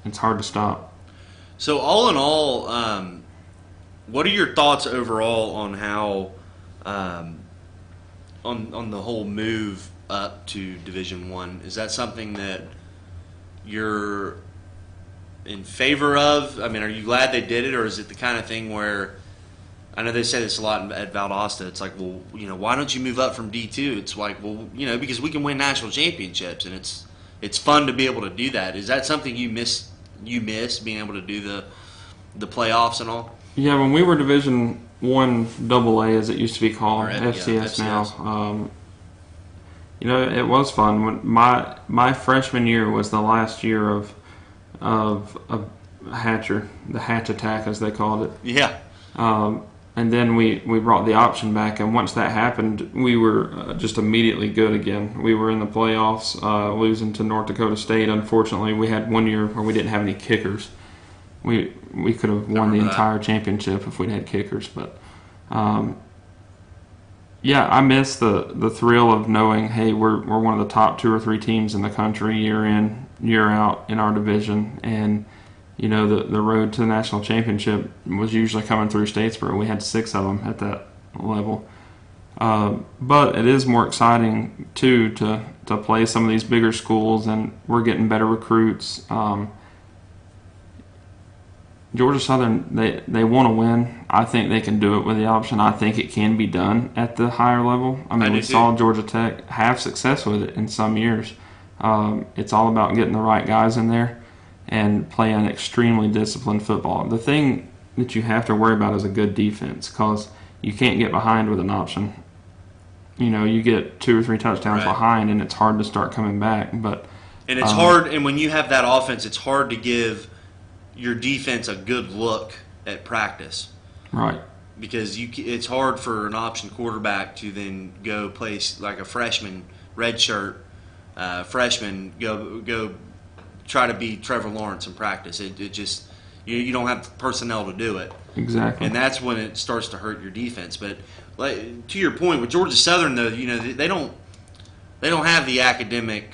it's hard to stop. So all in all, what are your thoughts overall on how, on the whole move up to Division I? Is that something that you're in favor of? I mean, are you glad they did it, or is it the kind of thing where, I know they say this a lot at Valdosta, it's like, well, why don't you move up from D2? It's like, well, because we can win national championships, and it's fun to be able to do that. Is that something you miss being able to do the playoffs and all? Yeah, when we were Division I AA, as it used to be called, FCS now, it was fun. When my freshman year was the last year of Hatcher, the Hatch attack as they called it. Yeah. And then we brought the option back, and once that happened, we were just immediately good again. We were in the playoffs, losing to North Dakota State. Unfortunately, we had 1 year where we didn't have any kickers. We could have won the entire championship if we'd had kickers, but yeah, I miss the thrill of knowing, hey, we're one of the top 2 or 3 teams in the country year in, year out in our division, and the road to the national championship was usually coming through Statesboro. We had 6 of them at that level. But it is more exciting, too, to play some of these bigger schools, and we're getting better recruits. Georgia Southern, they want to win. I think they can do it with the option. I think it can be done at the higher level. I mean, we saw Georgia Tech have success with it in some years. It's all about getting the right guys in there and playing extremely disciplined football. The thing that you have to worry about is a good defense, because you can't get behind with an option. you get 2 or 3 touchdowns Right. behind, and it's hard to start coming back. But And it's hard, and when you have that offense, it's hard to give your defense a good look at practice right, because it's hard for an option quarterback to then go play like a freshman, redshirt freshman, go try to beat Trevor Lawrence in practice. It just you don't have the personnel to do it. exactly. And that's when it starts to hurt your defense. But like, to your point, with Georgia Southern, though, they don't have the academic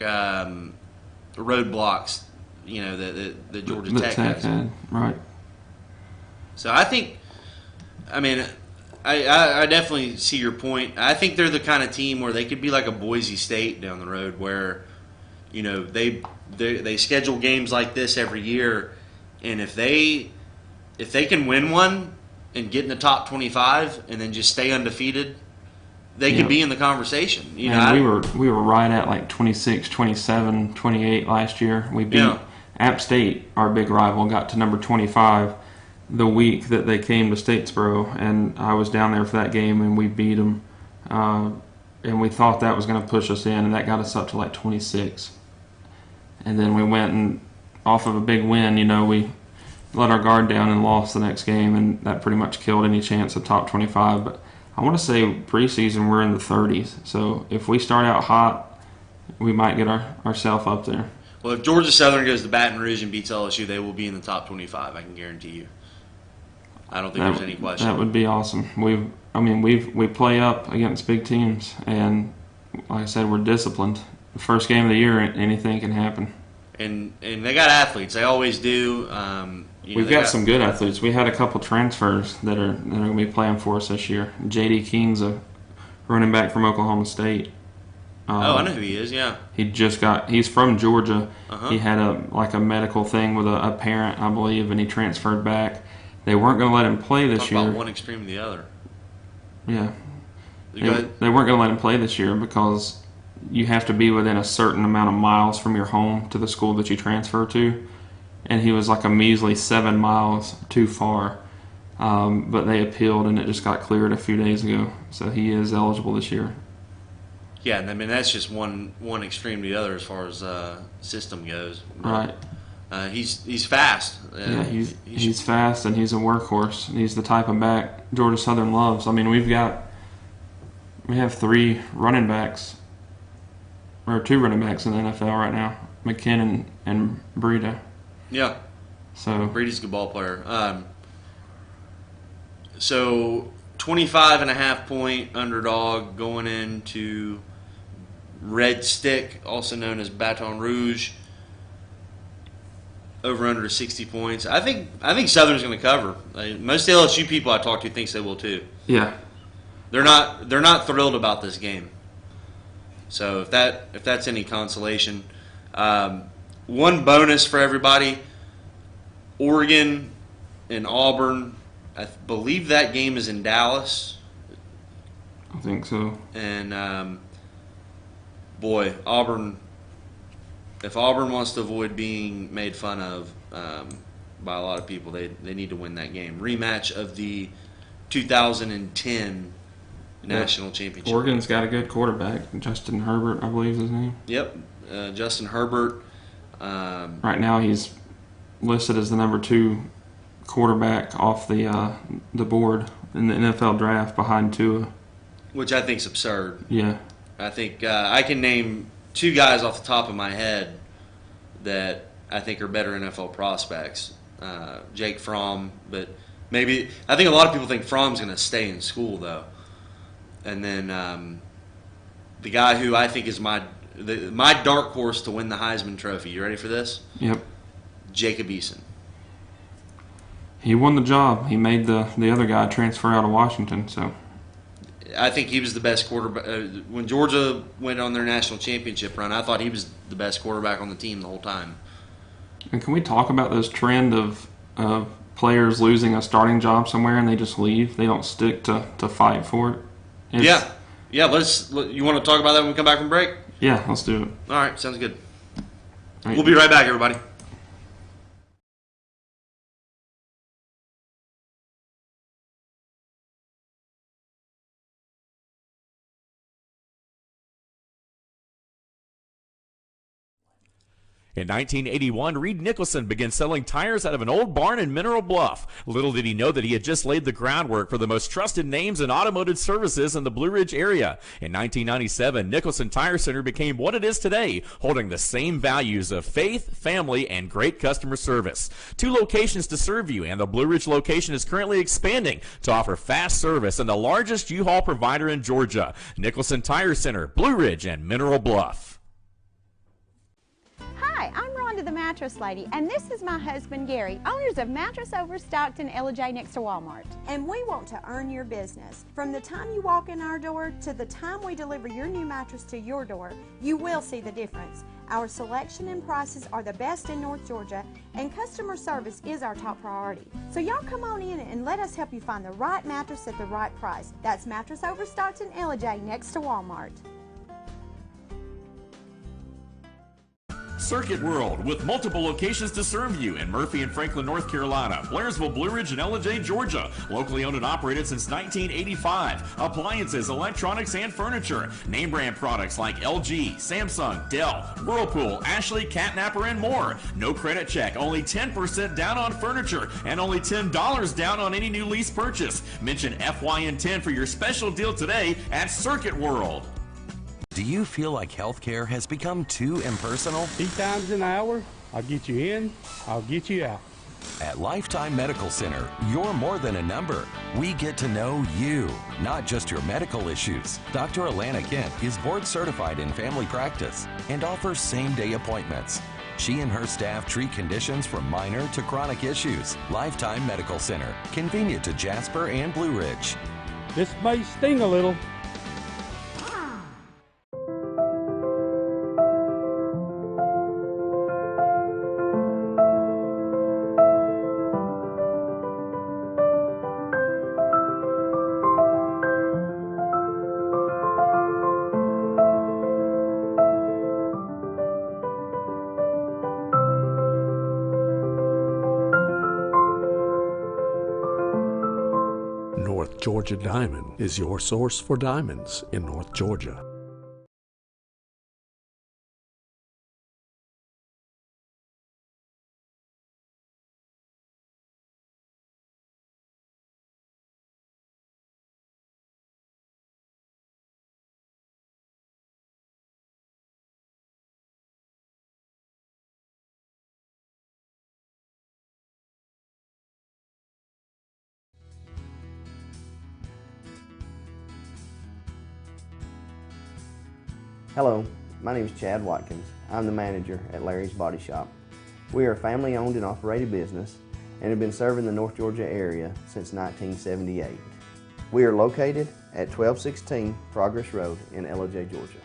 roadblocks, that Georgia The Tech Tech has. had, right. So I think, I definitely see your point. I think they're the kind of team where they could be like a Boise State down the road, where they schedule games like this every year, and if they can win one and get in the top 25 and then just stay undefeated, they Yeah. could be in the conversation. And we were right at like 26, 27, 28 last year. We beat Yeah. App State, our big rival, got to number 25 the week that they came to Statesboro, and I was down there for that game, and we beat them. And we thought that was going to push us in, and that got us up to like 26. And then we went and off of a big win, we let our guard down and lost the next game, and that pretty much killed any chance of top 25. But I want to say preseason we're in the 30s, so if we start out hot, we might get ourselves up there. Well, if Georgia Southern goes to Baton Rouge and beats LSU, they will be in the top 25. I can guarantee you. I don't think there's any question. That would be awesome. We play up against big teams, and like I said, we're disciplined. The first game of the year, anything can happen. And they got athletes. They always do. We've got some good athletes. We had a couple transfers that are going to be playing for us this year. J.D. King's a running back from Oklahoma State. I know who he is. Yeah. He's from Georgia. Uh-huh. He had a medical thing with a parent, I believe, and he transferred back. They weren't going to let him play this Talk year. about one extreme to the other. Yeah. Go ahead. They weren't going to let him play this year because you have to be within a certain amount of miles from your home to the school that you transfer to. And he was like a measly 7 miles too far. But they appealed, and it just got cleared a few days ago. So he is eligible this year. Yeah, and that's just one extreme to the other as far as system goes. Right. He's fast. Yeah, he's fast, and he's a workhorse. He's the type of back Georgia Southern loves. We have 3 running backs, or 2 running backs in the NFL right now, McKinnon and Breida. Yeah. So Brady's a good ball player. So 25.5 point underdog going into Red Stick, also known as Baton Rouge. Over under 60 points. I think Southern's going to cover. Most LSU people I talk to thinks they will too. yeah, They're not thrilled about this game. So if that's any consolation, one bonus for everybody: Oregon and Auburn. I believe that game is in Dallas. I think so. And boy, Auburn. If Auburn wants to avoid being made fun of by a lot of people, they need to win that game. Rematch of the 2010 national championship. Oregon's got a good quarterback, Justin Herbert, I believe is his name. Yep, Justin Herbert. Right now, he's listed as the number 2 quarterback off the board in the NFL draft behind Tua. Which I think is absurd. Yeah, I think I can name 2 guys off the top of my head that I think are better NFL prospects. Jake Fromm, but maybe I think a lot of people think Fromm's going to stay in school though. And then the guy who I think is my dark horse to win the Heisman Trophy. You ready for this? yep. Jacob Eason. He won the job. He made the other guy transfer out of Washington. So I think he was the best quarterback. When Georgia went on their national championship run, I thought he was the best quarterback on the team the whole time. And can we talk about this trend of players losing a starting job somewhere and they just leave? They don't stick to fight for it. Yeah. You want to talk about that when we come back from break? Yeah, let's do it. All right, sounds good. Right. We'll be right back, everybody. In 1981, Reed Nicholson began selling tires out of an old barn in Mineral Bluff. Little did he know that he had just laid the groundwork for the most trusted names in automotive services in the Blue Ridge area. In 1997, Nicholson Tire Center became what it is today, holding the same values of faith, family, and great customer service. 2 locations to serve you, and the Blue Ridge location is currently expanding to offer fast service and the largest U-Haul provider in Georgia. Nicholson Tire Center, Blue Ridge, and Mineral Bluff. Hi, I'm Rhonda the Mattress Lady, and this is my husband Gary, owners of Mattress Overstocked in Ella next to Walmart. And we want to earn your business. From the time you walk in our door to the time we deliver your new mattress to your door, you will see the difference. Our selection and prices are the best in North Georgia, and customer service is our top priority. So y'all come on in and let us help you find the right mattress at the right price. That's Mattress Overstocked in Ella next to Walmart. Circuit World, with multiple locations to serve you in Murphy and Franklin, North Carolina, Blairsville, Blue Ridge, and Ella, Georgia. Locally owned and operated since 1985. Appliances, electronics, and furniture. Name brand products like LG, Samsung, Dell, Whirlpool, Ashley, Catnapper, and more. No credit check, only 10% down on furniture, and only $10 down on any new lease purchase. Mention FYN10 for your special deal today at Circuit World. Do you feel like healthcare has become too impersonal? 8 times an hour, I'll get you in, I'll get you out. At Lifetime Medical Center, you're more than a number. We get to know you, not just your medical issues. Dr. Alana Kent is board certified in family practice and offers same-day appointments. She and her staff treat conditions from minor to chronic issues. Lifetime Medical Center, convenient to Jasper and Blue Ridge. This may sting a little. North Georgia Diamond is your source for diamonds in North Georgia. Hello, my name is Chad Watkins. I'm the manager at Larry's Body Shop. We are a family-owned and operated business and have been serving the North Georgia area since 1978. We are located at 1216 Progress Road in Ella, Georgia.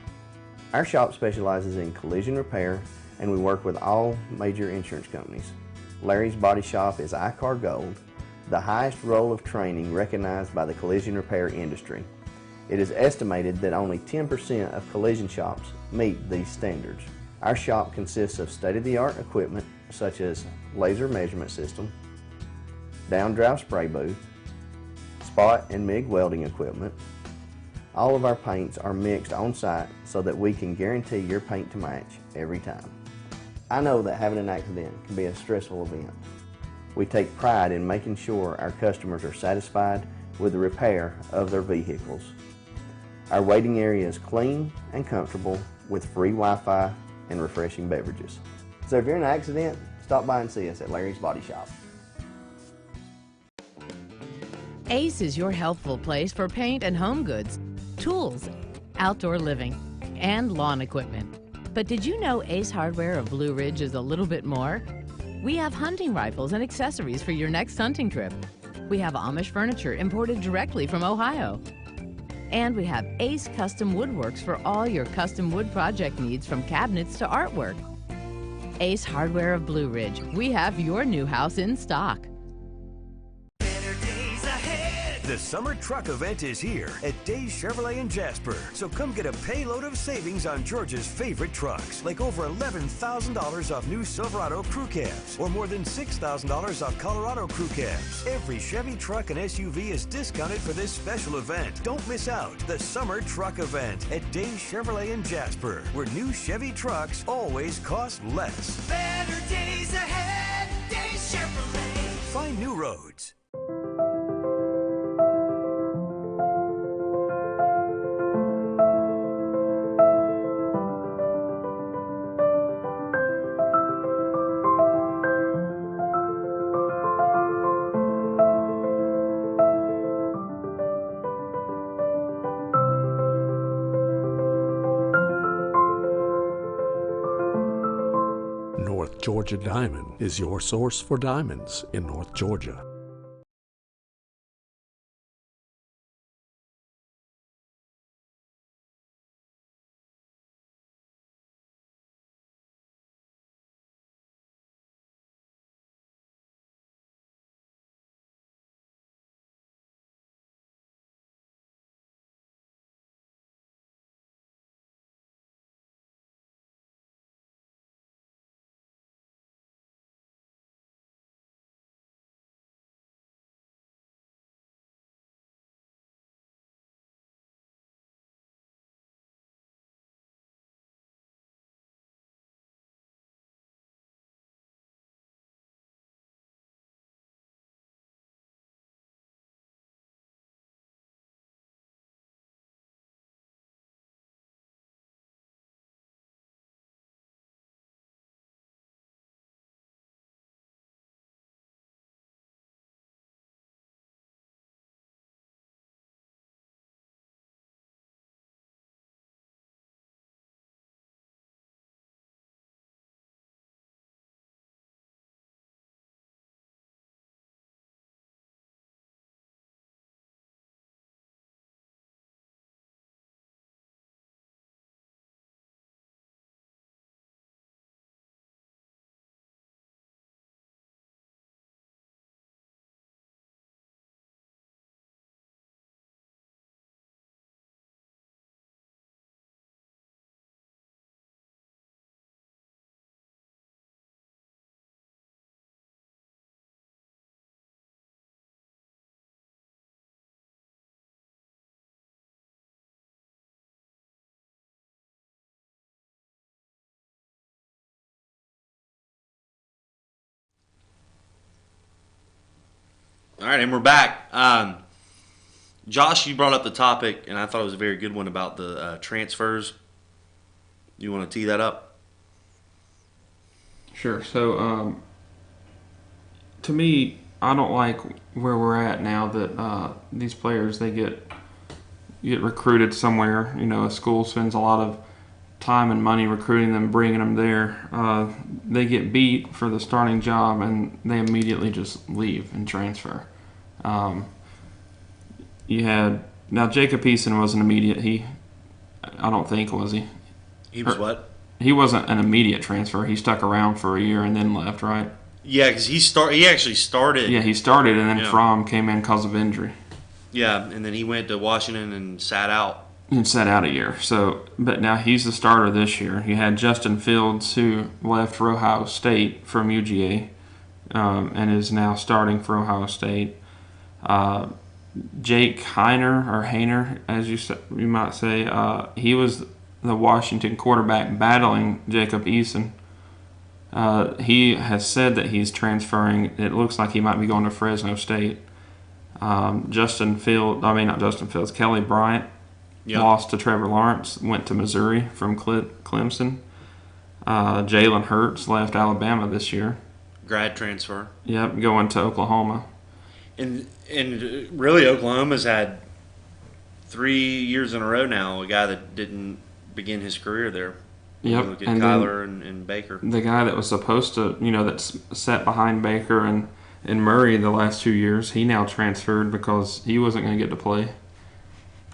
Our shop specializes in collision repair, and we work with all major insurance companies. Larry's Body Shop is ICAR Gold, the highest role of training recognized by the collision repair industry. It is estimated that only 10% of collision shops meet these standards. Our shop consists of state-of-the-art equipment such as laser measurement system, down-drive spray booth, spot and MIG welding equipment. All of our paints are mixed on site so that we can guarantee your paint to match every time. I know that having an accident can be a stressful event. We take pride in making sure our customers are satisfied with the repair of their vehicles. Our waiting area is clean and comfortable with free Wi-Fi and refreshing beverages. So if you're in an accident, stop by and see us at Larry's Body Shop. Ace is your healthful place for paint and home goods, tools, outdoor living, and lawn equipment. But did you know Ace Hardware of Blue Ridge is a little bit more? We have hunting rifles and accessories for your next hunting trip. We have Amish furniture imported directly from Ohio. And we have Ace Custom Woodworks for all your custom wood project needs, from cabinets to artwork. Ace Hardware of Blue Ridge, we have your new house in stock. Better days ahead. The summer truck event is here at Days Chevrolet in Jasper. So come get a payload of savings on Georgia's favorite trucks, like over $11,000 off new Silverado crew cabs, or more than $6,000 off Colorado crew cabs. Every Chevy truck and SUV is discounted for this special event. Don't miss out. The summer truck event at Days Chevrolet in Jasper, where new Chevy trucks always cost less. Better days ahead, Days Chevrolet. Find new roads. North Georgia Diamond is your source for diamonds in North Georgia. All right, and we're back. Josh, you brought up the topic, and I thought it was a very good one about the transfers. You want to tee that up? Sure. So, to me, I don't like where we're at now that these players, they get recruited somewhere. You know, a school spends a lot of time and money recruiting them, bringing them there. They get beat for the starting job, and they immediately just leave and transfer. You had now Jacob Eason was an immediate. I don't think was he. He was what? He wasn't an immediate transfer. He stuck around for a year and then left, right? Yeah, because he actually started. Yeah, he started, and then Fromm came in because of injury. Yeah, and then he went to Washington and sat out. And sat out a year. So, but now he's the starter this year. You had Justin Fields, who left for Ohio State from UGA, and is now starting for Ohio State. Jake Haener, as you might say, he was the Washington quarterback battling Jacob Eason. He has said that he's transferring. It looks like he might be going to Fresno State. Kelly Bryant lost to Trevor Lawrence, went to Missouri from Clemson. Jalen Hurts left Alabama this year. Grad transfer. Yep, going to Oklahoma. And really, Oklahoma's had 3 years in a row now a guy that didn't begin his career there. Yep. Look at Kyler and Baker. The guy that was supposed to, that's sat behind Baker and Murray the last 2 years, he now transferred because he wasn't going to get to play.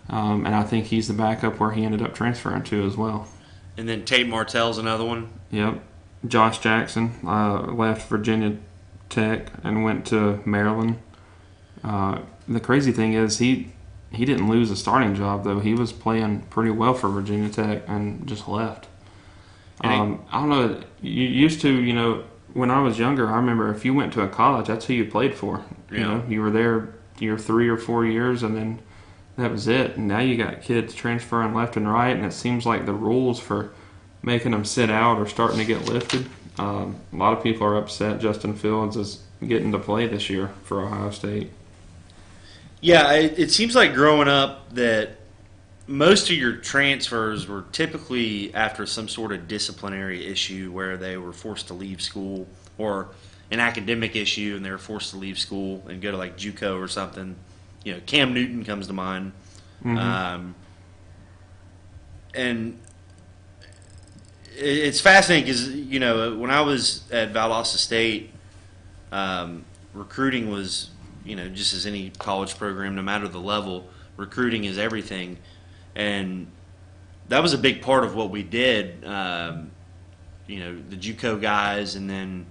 And I think he's the backup where he ended up transferring to as well. And then Tate Martell's another one. Yep. Josh Jackson left Virginia Tech and went to Maryland. The crazy thing is he didn't lose a starting job, though. He was playing pretty well for Virginia Tech and just left. I don't know. You used to, when I was younger, I remember if you went to a college, that's who you played for. You were there your 3 or 4 years, and then that was it. And now you got kids transferring left and right, and it seems like the rules for making them sit out are starting to get lifted. A lot of people are upset Justin Fields is getting to play this year for Ohio State. Yeah, it seems like growing up that most of your transfers were typically after some sort of disciplinary issue where they were forced to leave school, or an academic issue and they were forced to leave school and go to like JUCO or something. Cam Newton comes to mind. Mm-hmm. And it's fascinating because, when I was at Valdosta State, recruiting was, just as any college program, no matter the level, recruiting is everything. And that was a big part of what we did, the JUCO guys, and then,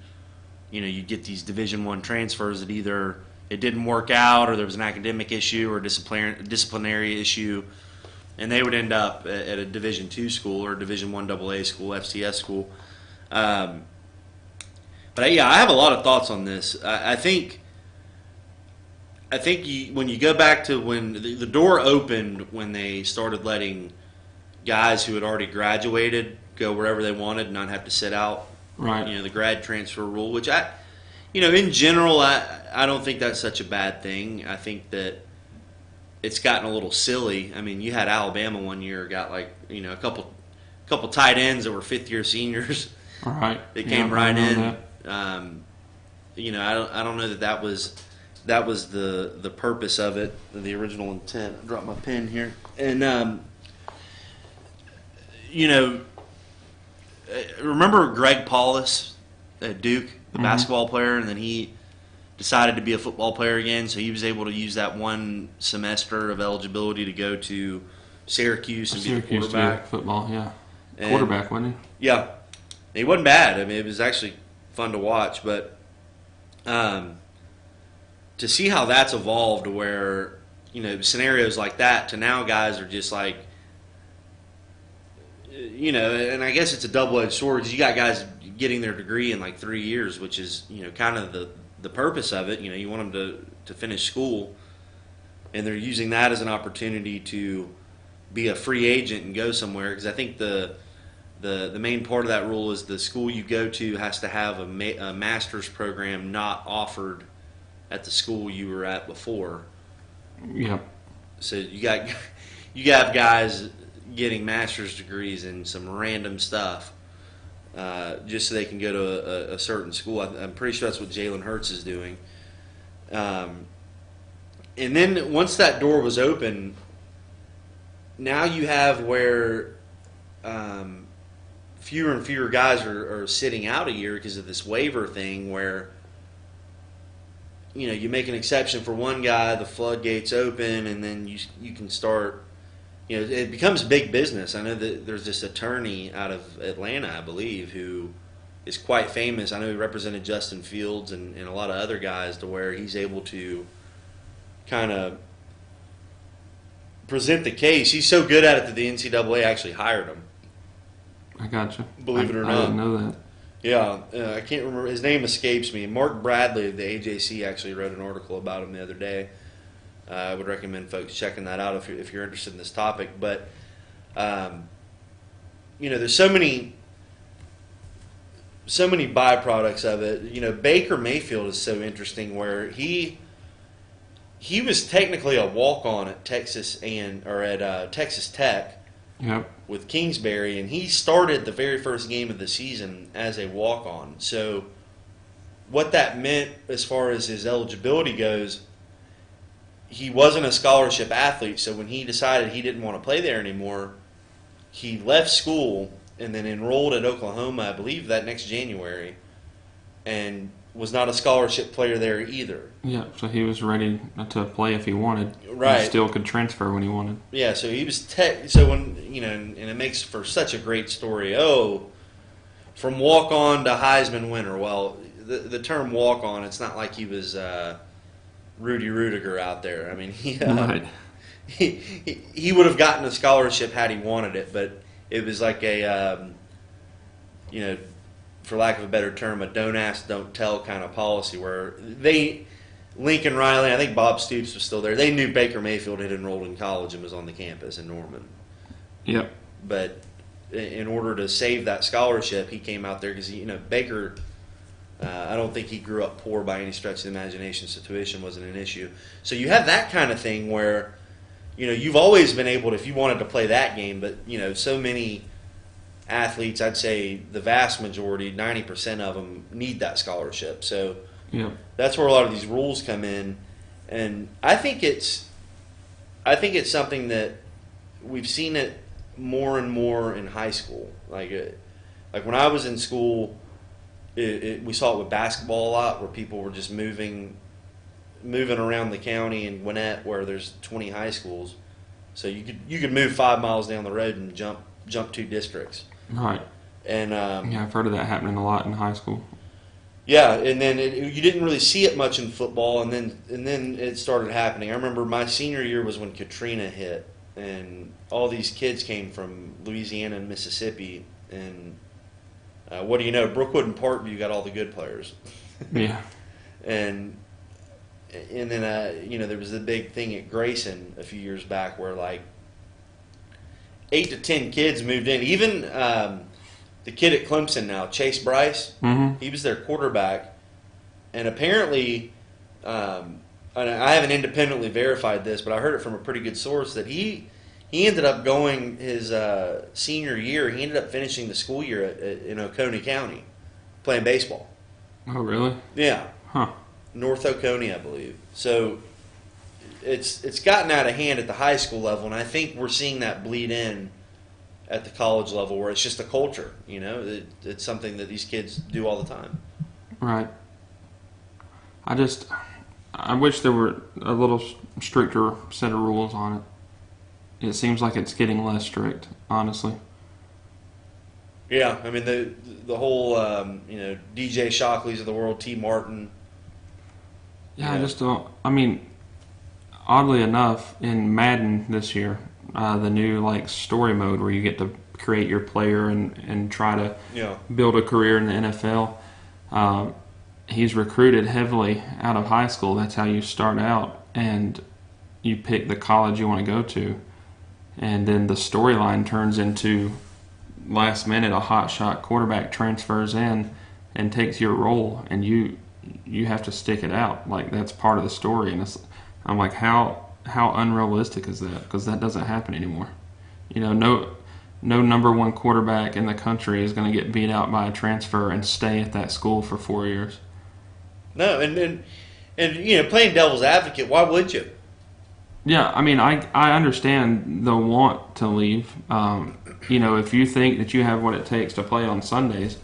you get these Division I transfers that either it didn't work out or there was an academic issue or disciplinary issue, and they would end up at a Division II school or Division I AA school, FCS school. But yeah, I have a lot of thoughts on this. I think when you go back to when the door opened, when they started letting guys who had already graduated go wherever they wanted and not have to sit out. Right. The grad transfer rule, which in general, I don't think that's such a bad thing. I think that it's gotten a little silly. I mean, you had Alabama one year got a couple tight ends that were fifth-year seniors. Right. They came right in. I don't know that was the purpose of it, the original intent. I dropped my pen here, and remember Greg Paulus at Duke, the basketball player, and then he decided to be a football player again, so he was able to use that one semester of eligibility to go to Syracuse and be a quarterback. Football, yeah. And quarterback, wasn't he? Yeah. He wasn't bad. I mean, it was actually fun to watch, but to see how that's evolved to where, scenarios like that to now guys are just like, and I guess it's a double-edged sword because you got guys getting their degree in like 3 years, which is, kind of the purpose of it. You want them to finish school, and they're using that as an opportunity to be a free agent and go somewhere, because I think the main part of that rule is the school you go to has to have a master's program not offered at the school you were at before. Yeah. So you have guys getting master's degrees in some random stuff just so they can go to a certain school. I'm pretty sure that's what Jalen Hurts is doing. And then once that door was open, now you have where fewer and fewer guys are sitting out a year because of this waiver thing where, you make an exception for one guy, the floodgates open, and then you can start, it becomes big business. I know that there's this attorney out of Atlanta, I believe, who is quite famous. I know he represented Justin Fields and a lot of other guys to where he's able to kind of present the case. He's so good at it that the NCAA actually hired him. I gotcha. Believe it or not. I didn't know that. Yeah, I can't remember. His name escapes me. Mark Bradley of the AJC actually wrote an article about him the other day. I would recommend folks checking that out if you're interested in this topic. But, there's so many byproducts of it. Baker Mayfield is so interesting where he was technically a walk-on at Texas Texas Tech. Yep. With Kingsbury, and he started the very first game of the season as a walk-on. So what that meant as far as his eligibility goes, he wasn't a scholarship athlete, so when he decided he didn't want to play there anymore, he left school and then enrolled at Oklahoma, I believe, that next January, and was not a scholarship player there either. Yeah, so he was ready to play if he wanted. Right. He still could transfer when he wanted. Yeah, so he was so when and it makes for such a great story. Oh, from walk on to Heisman winner. Well, the term walk on, it's not like he was Rudy Rudiger out there. I mean, Right. he would have gotten a scholarship had he wanted it, but it was like a, for lack of a better term, a don't ask, don't tell kind of policy where Lincoln Riley, I think Bob Stoops was still there. They knew Baker Mayfield had enrolled in college and was on the campus in Norman. Yep. But in order to save that scholarship, he came out there because, Baker, I don't think he grew up poor by any stretch of the imagination, so tuition wasn't an issue. So you have that kind of thing where, you've always been able to, if you wanted to play that game, but, so many athletes, I'd say the vast majority, 90% of them need that scholarship. So Yep. that's where a lot of these rules come in. And I think it's something that we've seen it more and more in high school. Like when I was in school, we saw it with basketball a lot, where people were just moving around the county in Gwinnett, where there's 20 high schools. So you could move 5 miles down the road and jump 2 districts. Right. And Yeah, I've heard of that happening a lot in high school. yeah, and then you didn't really see it much in football, and then it started happening. I remember my senior year was when Katrina hit, and all these kids came from Louisiana and Mississippi, and what do you know? Brookwood and Parkview got all the good players. Yeah. And then there was the big thing at Grayson a few years back where like 8 to 10 kids moved in. Even the kid at Clemson now, Chase Bryce, he was their quarterback, and apparently, and I haven't independently verified this, but I heard it from a pretty good source that he ended up going his senior year. He ended up finishing the school year in Oconee County, playing baseball. Oh, really? Yeah. Huh. North Oconee, I believe. So it's gotten out of hand at the high school level, and I think we're seeing that bleed in at the college level, where it's just a culture. It's something that these kids do all the time. Right. I wish there were a little stricter set of rules on it. It seems like it's getting less strict, honestly. Yeah, I mean the whole DJ Shockleys of the world, T. Martin. Yeah, I just don't. I mean, oddly enough, in Madden this year, the new story mode where you get to create your player and try to build a career in the NFL. He's recruited heavily out of high school. That's how you start out, and you pick the college you want to go to, and then the storyline turns into last minute a hot shot quarterback transfers in and takes your role, and you have to stick it out. Like, that's part of the story, and I'm like, how unrealistic is that? Because that doesn't happen anymore. No number one quarterback in the country is going to get beat out by a transfer and stay at that school for 4 years. No, and playing devil's advocate, why would you? Yeah, I mean, I understand the want to leave. If you think that you have what it takes to play on Sundays,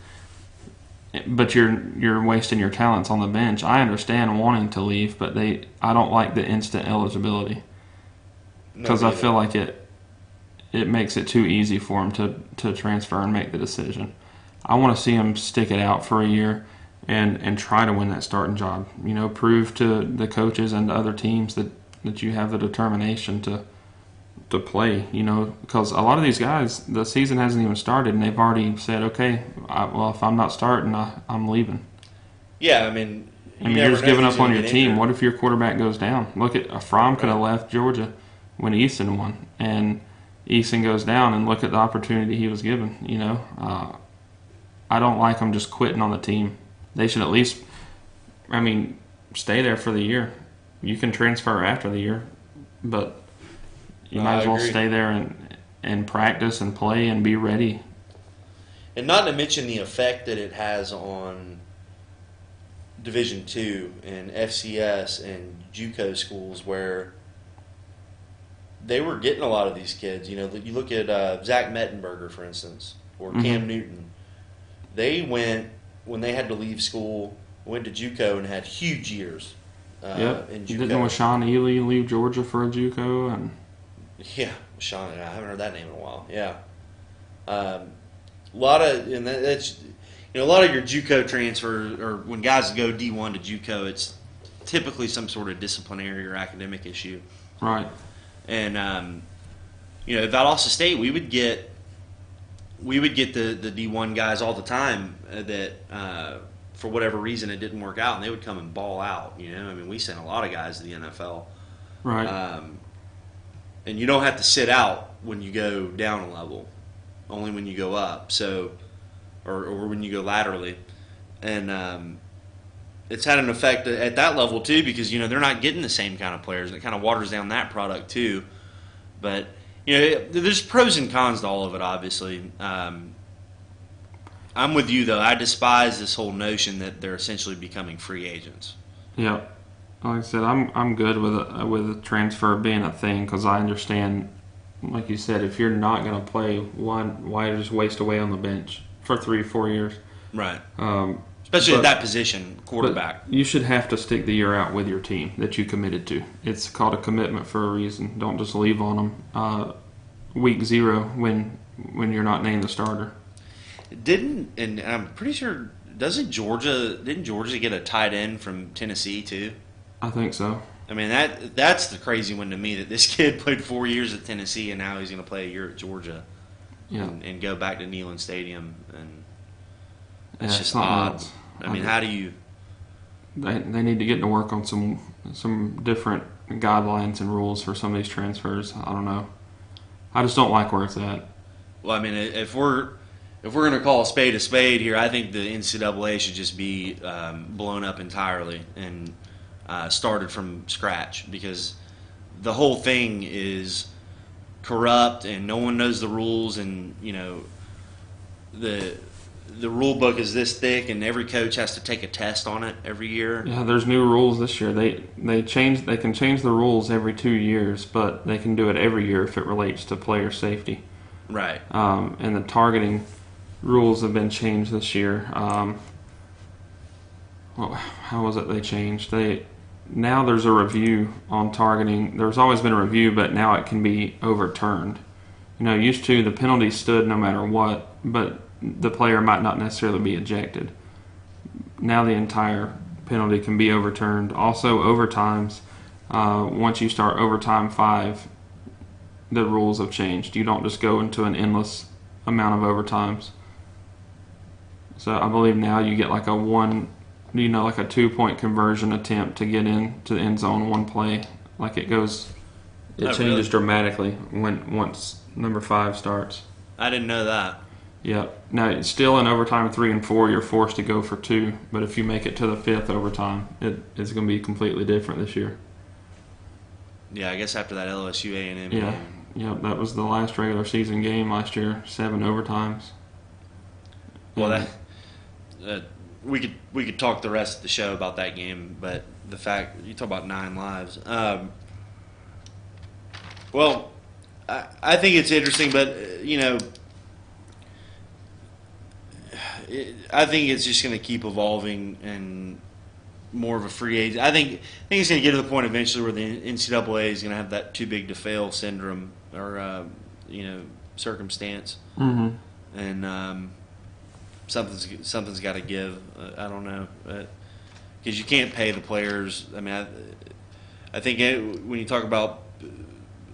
but you're wasting your talents on the bench, I understand wanting to leave, but I don't like the instant eligibility, because I feel like it makes it too easy for them to transfer and make the decision. I want to see them stick it out for a year and try to win that starting job. Prove to the coaches and to other teams that you have the determination to play. Because a lot of these guys, the season hasn't even started, and they've already said, okay, if I'm not starting, I'm leaving. Yeah, I mean, you're just giving up on your team. What if your quarterback goes down? Look at Fromm could have left Georgia when Easton won, and Easton goes down, and look at the opportunity he was given. I don't like them just quitting on the team. They should at least, stay there for the year. You can transfer after the year, but you might as well stay there and practice and play and be ready. And not to mention the effect that it has on Division II and FCS and JUCO schools, where they were getting a lot of these kids. You look at Zach Mettenberger, for instance, or Cam Newton. They went, when they had to leave school, went to JUCO and had huge years. In JUCO. Didn't Washaun Ely leave Georgia for a JUCO? Yeah, Sean. I haven't heard that name in a while. Yeah, a lot of a lot of your JUCO transfers, or when guys go D1 to JUCO, typically some sort of disciplinary or academic issue. Right. And you know, at Valdosta State, we would get the D1 guys all the time that for whatever reason it didn't work out, and they would come and ball out. You know, I mean, we sent a lot of guys to the NFL. Right. And you don't have to sit out when you go down a level, only when you go up. So, or when you go laterally, and it's had an effect at that level too, because you know they're not getting the same kind of players, and it kind of waters down that product too. But you know, there's pros and cons to all of it, obviously. I'm with you though. I despise this whole notion that they're essentially becoming free agents. Yeah. Like I said, I'm good with a transfer being a thing, because I understand, like you said, if you're not going to play, why just waste away on the bench for 3-4 years? Right. Especially at that position, quarterback. You should have to stick the year out with your team that you committed to. It's called a commitment for a reason. Don't just leave on them week 0 when you're not named the starter. And I'm pretty sure, didn't Georgia get a tight end from Tennessee too? I think so. I mean, that's the crazy one to me, that this kid played 4 years at Tennessee and now he's going to play a year at Georgia. Yeah. And go back to Neyland Stadium, and It's just odd. I mean, how do you? They need to get to work on some different guidelines and rules for some of these transfers. I don't know. I just don't like where it's at. Well, I mean, if we're going to call a spade here, I think the NCAA should just be blown up entirely and started from scratch, because the whole thing is corrupt and no one knows the rules, and you know the rule book is this thick, and every coach has to take a test on it every year. Yeah, there's new rules this year. They can change the rules every 2 years, but they can do it every year if it relates to player safety. Right. And the targeting rules have been changed this year. Well, how was it they changed? Now there's a review on targeting. There's always been a review, but now it can be overturned. You know, used to the penalty stood no matter what, but the player might not necessarily be ejected. Now the entire penalty can be overturned. Also, overtimes, once you start overtime 5, the rules have changed. You don't just go into an endless amount of overtimes. So I believe now you get like a 2-point conversion attempt to get into the end zone one play. Like it changes really? dramatically once number 5 starts. I didn't know that. Yeah. Now, it's still in overtime 3 and 4, you're forced to go for 2. But if you make it to the 5th overtime, it's going to be completely different this year. Yeah, I guess after that LSU A&M Yeah. game. Yeah, that was the last regular season game last year, 7 overtimes. Well, we could talk the rest of the show about that game, but the fact you talk about 9 lives. Well, I think it's interesting, but you know, I think it's just going to keep evolving and more of a free agent. I think it's going to get to the point eventually where the NCAA is going to have that too big to fail syndrome or circumstance, and something's got to give. I don't know, because you can't pay the players. I mean, I think when you talk about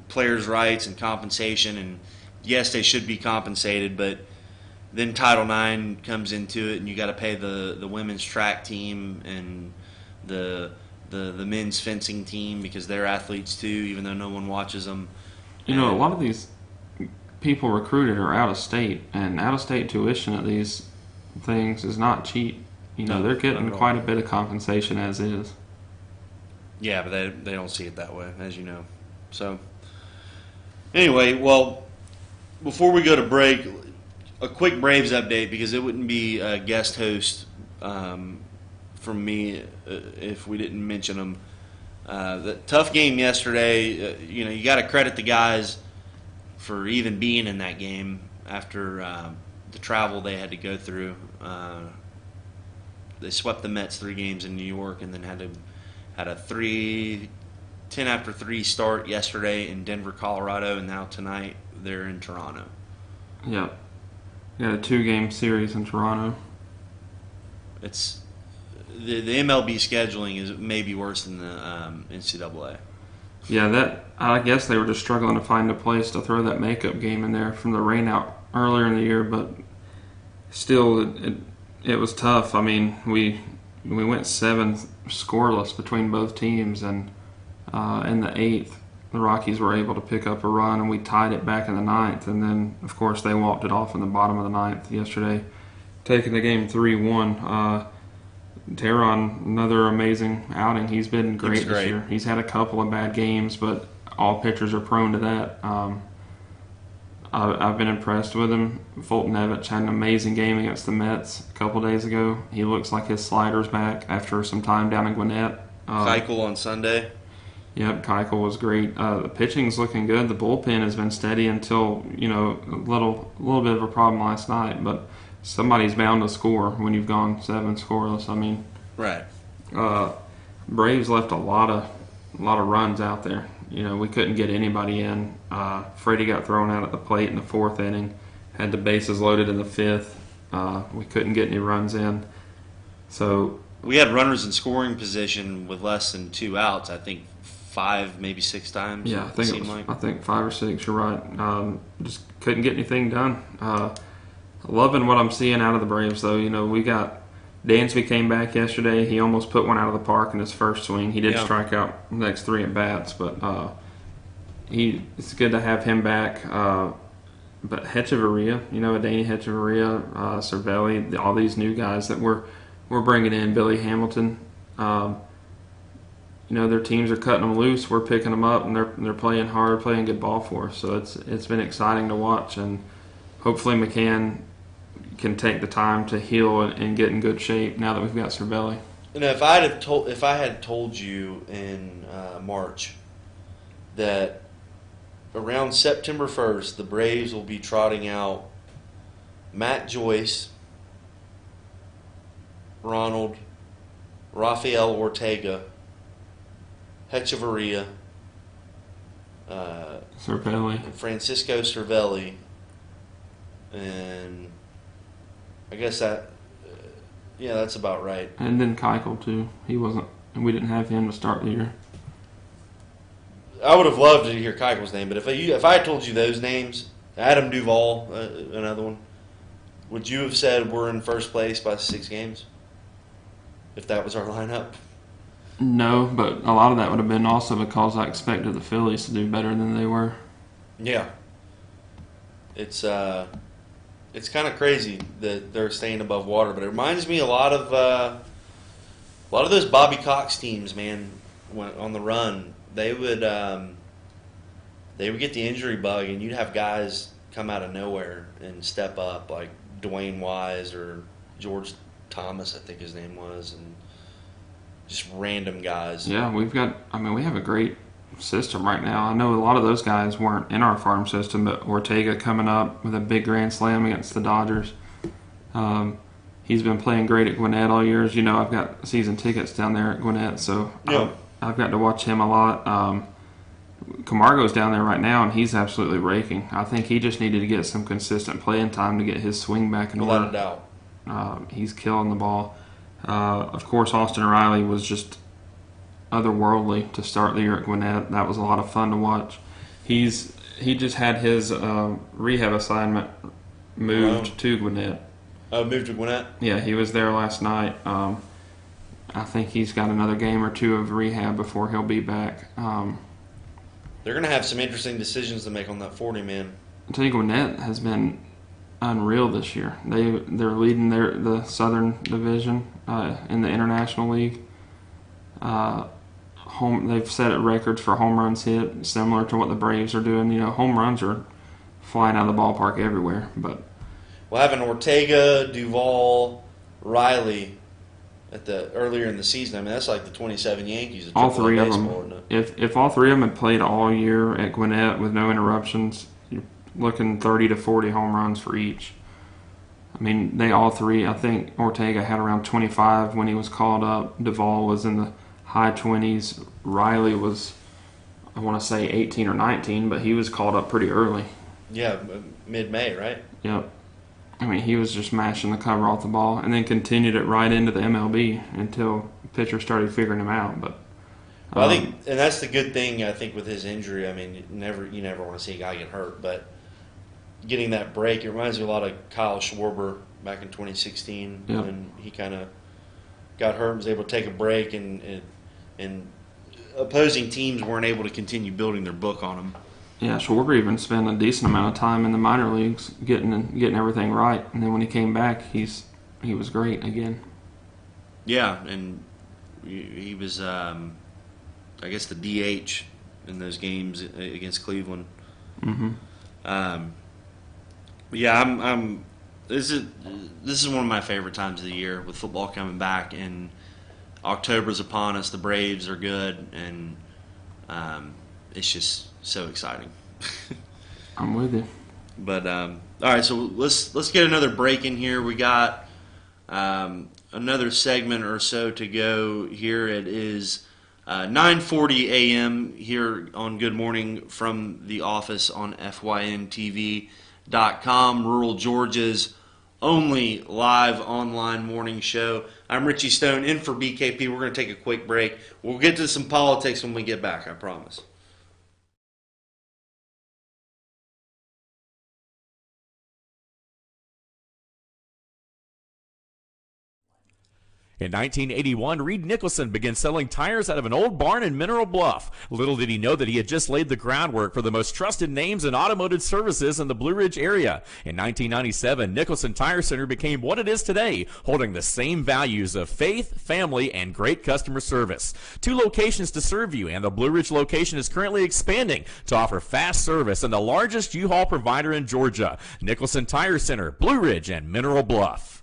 players' rights and compensation, and yes, they should be compensated, but then Title IX comes into it, and you got to pay the women's track team and the men's fencing team because they're athletes too, even though no one watches them. You know, a lot of these people recruited are out of state, and out of state tuition at these things is not cheap. You know, they're getting quite a bit of compensation as is. Yeah, but they don't see it that way, as you know. So, anyway, well, before we go to break, a quick Braves update, because it wouldn't be a guest host from me if we didn't mention them. The tough game yesterday. You got to credit the guys for even being in that game after the travel they had to go through. They swept the Mets 3 games in New York, and then had a 10-after-3 start yesterday in Denver, Colorado, and now tonight they're in Toronto. Yep. Got a 2-game series in Toronto. It's the MLB scheduling is maybe worse than the NCAA. Yeah, I guess they were just struggling to find a place to throw that makeup game in there from the rain out earlier in the year, but still, it was tough. I mean, we went 7 scoreless between both teams, and in the 8th, the Rockies were able to pick up a run, and we tied it back in the 9th, and then, of course, they walked it off in the bottom of the 9th yesterday, taking the game 3-1. Teheran, another amazing outing. He's been great this year. He's had a couple of bad games, but all pitchers are prone to that. I've been impressed with him. Fulton Evans had an amazing game against the Mets a couple days ago. He looks like his slider's back after some time down in Gwinnett. Keuchel on Sunday. Yep, Keuchel was great. The pitching's looking good. The bullpen has been steady until, a little bit of a problem last night, but somebody's bound to score when you've gone 7 scoreless. I mean, right. Braves left a lot of runs out there. We couldn't get anybody in. Freddie got thrown out at the plate in the 4th inning. Had the bases loaded in the 5th. We couldn't get any runs in. So we had runners in scoring position with less than 2 outs. I think 5, maybe 6 times. Yeah, I think 5 or 6. You're right. Just couldn't get anything done. Loving what I'm seeing out of the Braves, though. We got Dansby came back yesterday. He almost put one out of the park in his first swing. He did strike out the next 3 at bats, but it's good to have him back. But Hechavarria, Adeiny Hechavarria, Cervelli, all these new guys that we're bringing in, Billy Hamilton. Their teams are cutting them loose. We're picking them up, and they're playing hard, playing good ball for us. So it's been exciting to watch, and hopefully McCann can take the time to heal and get in good shape now that we've got Cervelli. If I had told you in March that around September 1st the Braves will be trotting out Matt Joyce, Ronald, Rafael Ortega, Hechavarria, Cervelli, Francisco Cervelli, and I guess that's about right. And then Keuchel too. We didn't have him to start the year. I would have loved to hear Keuchel's name, but if I had told you those names, Adam Duvall, another one, would you have said we're in first place by 6 games? If that was our lineup? No, but a lot of that would have been also because I expected the Phillies to do better than they were. Yeah. It's kind of crazy that they're staying above water, but it reminds me a lot of those Bobby Cox teams, man. When on the run, they would get the injury bug, and you'd have guys come out of nowhere and step up, like Dwayne Wise or George Thomas, I think his name was, and just random guys. Yeah, we have a great system right now. I know a lot of those guys weren't in our farm system, but Ortega coming up with a big grand slam against the Dodgers. He's been playing great at Gwinnett all year. As you know, I've got season tickets down there at Gwinnett, so I've got to watch him a lot. Camargo's down there right now, and he's absolutely raking. I think he just needed to get some consistent playing time to get his swing back in order. Without a doubt. He's killing the ball. Of course, Austin Riley was just otherworldly to start the year at Gwinnett. That was a lot of fun to watch. He just had his rehab assignment moved to Gwinnett. Oh, moved to Gwinnett? Yeah, he was there last night. I think he's got another game or 2 of rehab before he'll be back. They're going to have some interesting decisions to make on that 40-man. I tell you, Gwinnett has been unreal this year. They're leading the Southern Division in the International League. They've set records for home runs hit, similar to what the Braves are doing. Home runs are flying out of the ballpark everywhere. But having Ortega, Duvall, Riley earlier in the season, that's like the 27 Yankees. All 3 of them. If all 3 of them had played all year at Gwinnett with no interruptions, you're looking 30 to 40 home runs for each. I mean, they all 3. I think Ortega had around 25 when he was called up. Duvall was in the high 20s. Riley was, I want to say 18 or 19, but he was called up pretty early. Yeah, mid-May, right? Yep. I mean, he was just mashing the cover off the ball, and then continued it right into the MLB until pitchers started figuring him out. But well, I think, and that's the good thing I think with his injury. I mean, you never want to see a guy get hurt, but getting that break, it reminds me a lot of Kyle Schwarber back in 2016 when he kind of got hurt and was able to take a break, and opposing teams weren't able to continue building their book on him. Yeah, Schwarber even spent a decent amount of time in the minor leagues getting everything right, and then when he came back, he was great again. Yeah, and he was, I guess, the DH in those games against Cleveland. Mm-hmm. This is one of my favorite times of the year with football coming back, and October's upon us. The Braves are good, and it's just so exciting. I'm with you. But all right, so let's get another break in here. We got another segment or so to go here. It is 9:40 a.m. here on Good Morning from the office on FYMTV.com, rural Georgia's only live online morning show. I'm Richie Stone in for BKP. We're going to take a quick break. We'll get to some politics when we get back, I promise. In 1981, Reed Nicholson began selling tires out of an old barn in Mineral Bluff. Little did he know that he had just laid the groundwork for the most trusted names in automotive services in the Blue Ridge area. In 1997, Nicholson Tire Center became what it is today, holding the same values of faith, family, and great customer service. 2 locations to serve you, and the Blue Ridge location is currently expanding to offer fast service and the largest U-Haul provider in Georgia. Nicholson Tire Center, Blue Ridge, and Mineral Bluff.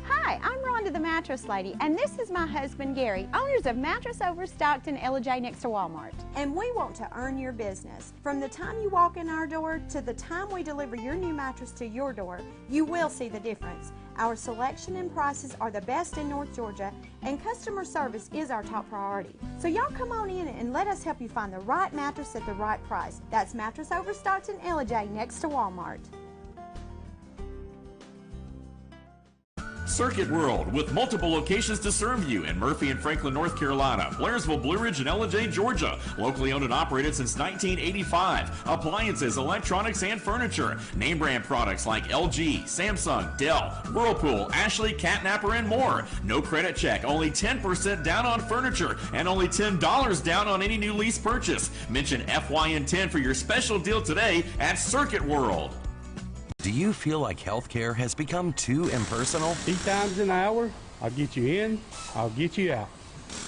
Hi, I'm Rhonda the Mattress Lady, and this is my husband Gary, owners of Mattress Overstocked in Ella next to Walmart. And we want to earn your business. From the time you walk in our door to the time we deliver your new mattress to your door, you will see the difference. Our selection and prices are the best in North Georgia, and customer service is our top priority. So y'all come on in and let us help you find the right mattress at the right price. That's Mattress Overstocked in Ella next to Walmart. Circuit World, with multiple locations to serve you in Murphy and Franklin, North Carolina, Blairsville, Blue Ridge, and Ella, Georgia. Locally owned and operated since 1985. Appliances, electronics, and furniture. Name brand products like LG, Samsung, Dell, Whirlpool, Ashley, Catnapper, and more. No credit check, only 10% down on furniture, and only $10 down on any new lease purchase. Mention FYN10 for your special deal today at Circuit World. Do you feel like healthcare has become too impersonal? 3 times an hour, I'll get you in, I'll get you out.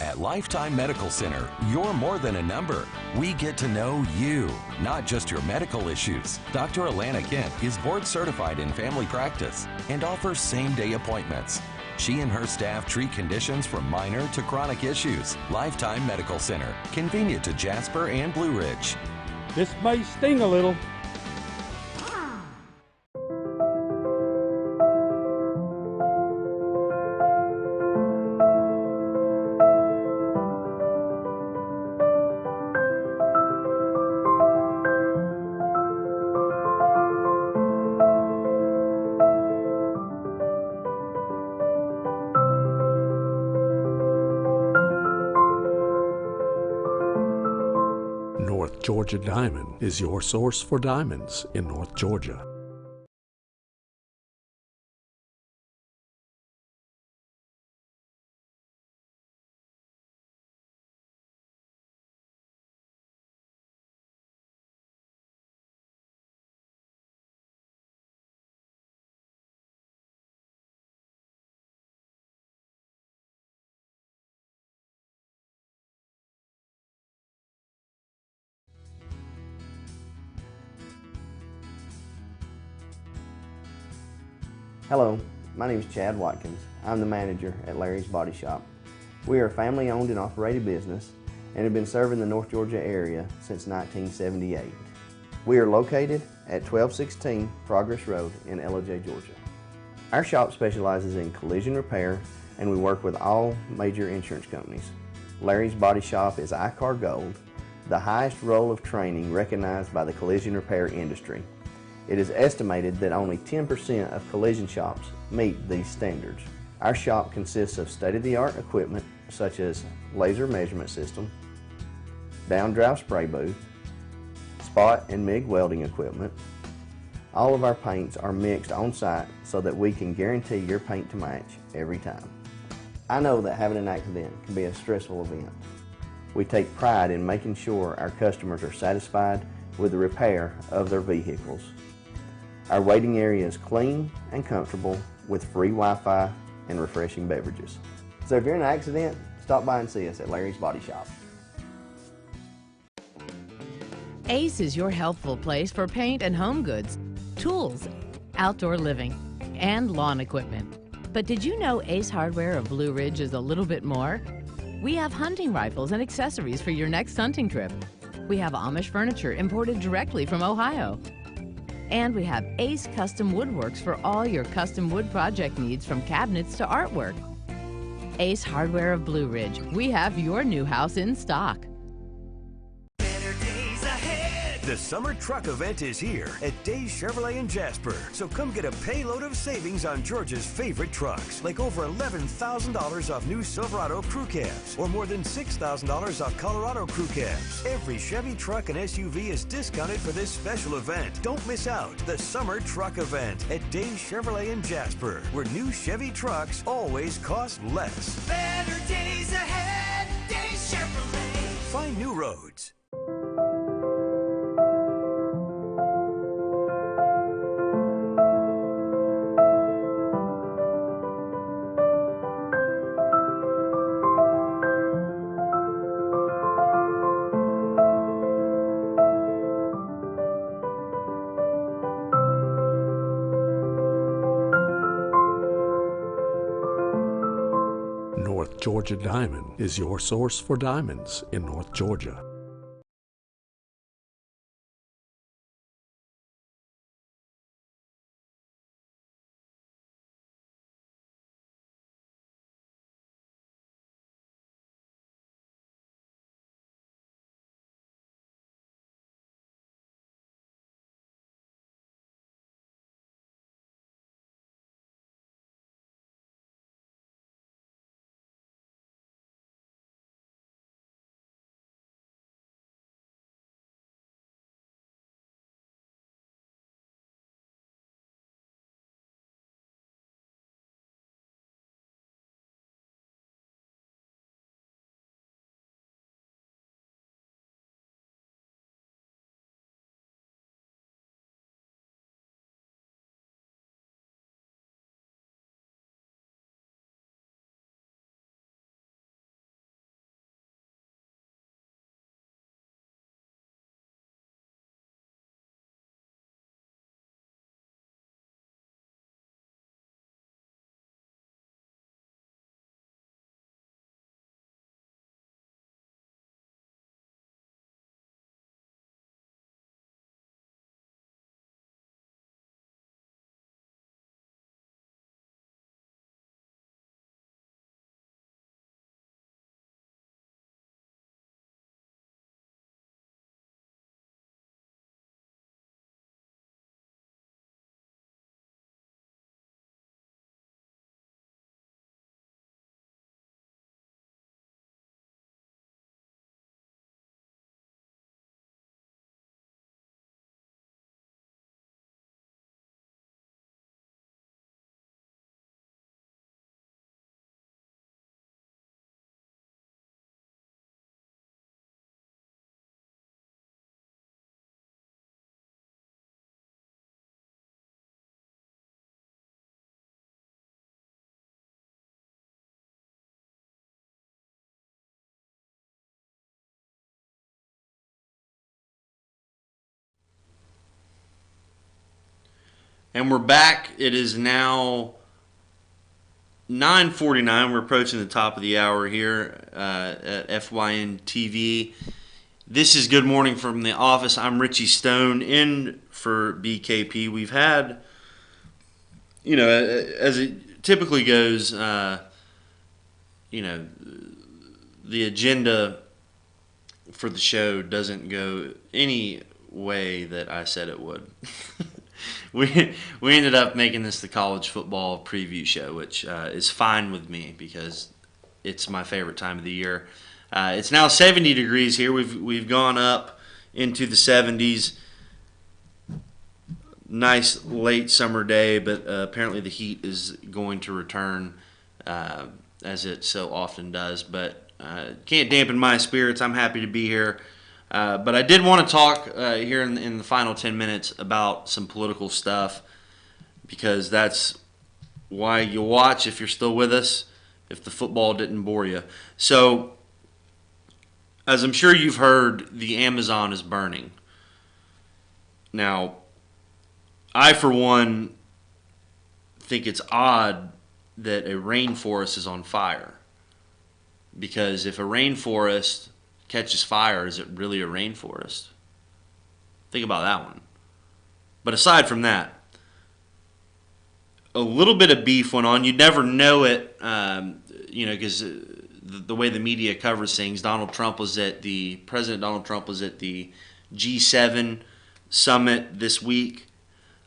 At Lifetime Medical Center, you're more than a number. We get to know you, not just your medical issues. Dr. Alana Kent is board certified in family practice and offers same-day appointments. She and her staff treat conditions from minor to chronic issues. Lifetime Medical Center, convenient to Jasper and Blue Ridge. This may sting a little. North Georgia Diamond is your source for diamonds in North Georgia. Hello, my name is Chad Watkins. I'm the manager at Larry's Body Shop. We are a family-owned and operated business and have been serving the North Georgia area since 1978. We are located at 1216 Progress Road in Ella, Georgia. Our shop specializes in collision repair, and we work with all major insurance companies. Larry's Body Shop is ICAR Gold, the highest role of training recognized by the collision repair industry. It is estimated that only 10% of collision shops meet these standards. Our shop consists of state-of-the-art equipment such as laser measurement system, down-drive spray booth, spot and MIG welding equipment. All of our paints are mixed on site so that we can guarantee your paint to match every time. I know that having an accident can be a stressful event. We take pride in making sure our customers are satisfied with the repair of their vehicles. Our waiting area is clean and comfortable with free Wi-Fi and refreshing beverages. So if you're in an accident, stop by and see us at Larry's Body Shop. Ace is your healthful place for paint and home goods, tools, outdoor living, and lawn equipment. But did you know Ace Hardware of Blue Ridge is a little bit more? We have hunting rifles and accessories for your next hunting trip. We have Amish furniture imported directly from Ohio. And we have Ace Custom Woodworks for all your custom wood project needs, from cabinets to artwork. Ace Hardware of Blue Ridge. We have your new house in stock. The summer truck event is here at Days Chevrolet in Jasper. So come get a payload of savings on Georgia's favorite trucks, like over $11,000 off new Silverado crew cabs, or more than $6,000 off Colorado crew cabs. Every Chevy truck and SUV is discounted for this special event. Don't miss out. The summer truck event at Days Chevrolet in Jasper, where new Chevy trucks always cost less. Better days ahead, Days Chevrolet. Find new roads. North Georgia Diamond is your source for diamonds in North Georgia. And we're back. It is now 9:49. We're approaching the top of the hour here at FYN TV. This is Good Morning from the Office. I'm Richie Stone in for BKP. We've had, as it typically goes, the agenda for the show doesn't go any way that I said it would. we ended up making this the college football preview show, which is fine with me because it's my favorite time of the year. It's now 70 degrees here. We've gone up into the 70s. Nice late summer day, but apparently the heat is going to return as it so often does. But can't dampen my spirits. I'm happy to be here. But I did want to talk here in the final 10 minutes about some political stuff, because that's why you watch if you're still with us, if the football didn't bore you. So, as I'm sure you've heard, the Amazon is burning. Now, I, for one, think it's odd that a rainforest is on fire. Because if a rainforest catches fire, is it really a rainforest? Think about that one. But aside from that, a little bit of beef went on. You'd never know it, because the way the media covers things. President Donald Trump was at the G7 summit this week,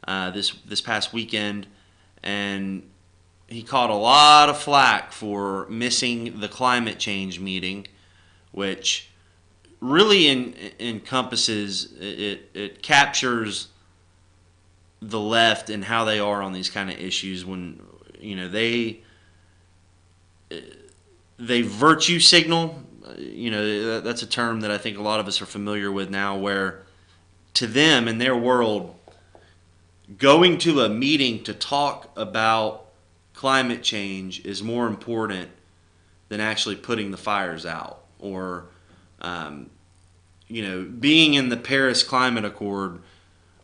this past weekend, and he caught a lot of flack for missing the climate change meeting, which really encompasses, it captures the left and how they are on these kind of issues when, they virtue signal. That's a term that I think a lot of us are familiar with now, where to them, in their world, going to a meeting to talk about climate change is more important than actually putting the fires out, or being in the Paris Climate Accord,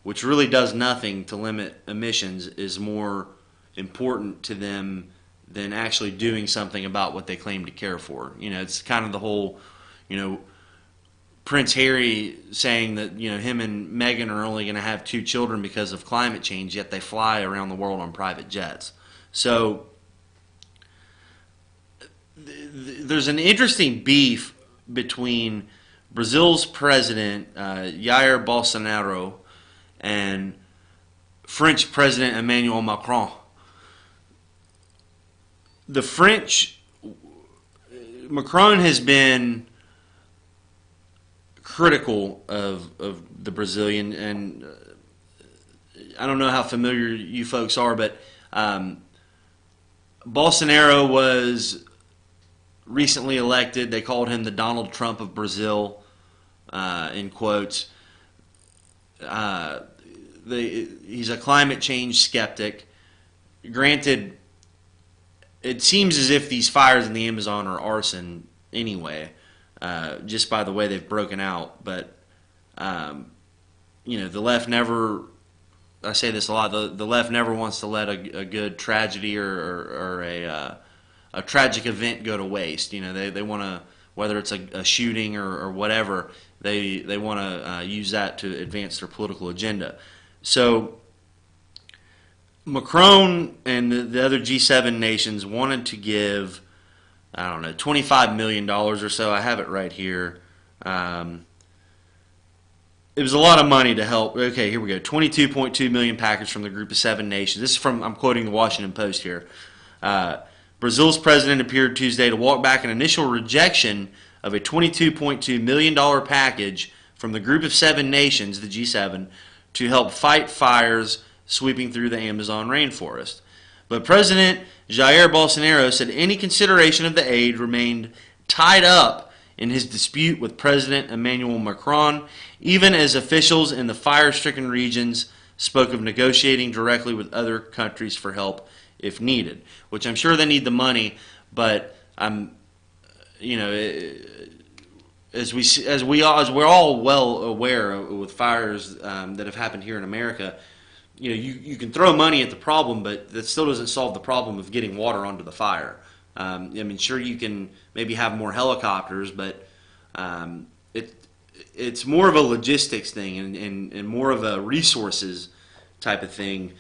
which really does nothing to limit emissions, is more important to them than actually doing something about what they claim to care for. It's kind of the whole, Prince Harry saying that, him and Meghan are only going to have 2 children because of climate change, yet they fly around the world on private jets. So there's an interesting beef between Brazil's president, Jair Bolsonaro, and French President Emmanuel Macron. Macron has been critical of the Brazilian, and I don't know how familiar you folks are, but Bolsonaro was recently elected. They called him the Donald Trump of Brazil, in quotes. He's a climate change skeptic. Granted, it seems as if these fires in the Amazon are arson anyway, just by the way they've broken out. But, the left never, I say this a lot, the left never wants to let a good tragedy or a tragic event go to waste. They want to, whether it's a shooting or whatever, they want to use that to advance their political agenda. So Macron and the other G7 nations wanted to give, $25 million or so. I have it right here. It was a lot of money to help. Okay, here we go. 22.2 million package from the group of 7 nations. This is from, I'm quoting the Washington Post here. Brazil's president appeared Tuesday to walk back an initial rejection of a $22.2 million package from the group of 7 nations, the G7, to help fight fires sweeping through the Amazon rainforest. But President Jair Bolsonaro said any consideration of the aid remained tied up in his dispute with President Emmanuel Macron, even as officials in the fire-stricken regions spoke of negotiating directly with other countries for help if needed, which I'm sure they need the money, but as we're all well aware with fires that have happened here in America, you can throw money at the problem, but that still doesn't solve the problem of getting water onto the fire. Sure, you can maybe have more helicopters, but it's more of a logistics thing and more of a resources type of thing,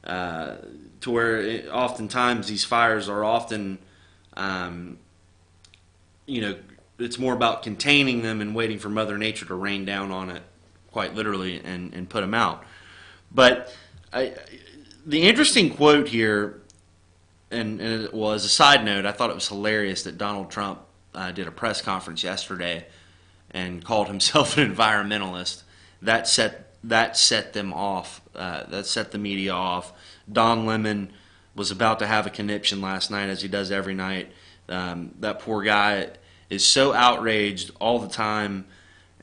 to where oftentimes these fires are often, it's more about containing them and waiting for Mother Nature to rain down on it, quite literally, and put them out. But The interesting quote here, and it was a side note, I thought it was hilarious that Donald Trump did a press conference yesterday and called himself an environmentalist. That set them off. That set the media off. Don Lemon was about to have a conniption last night, as he does every night. That poor guy is so outraged all the time,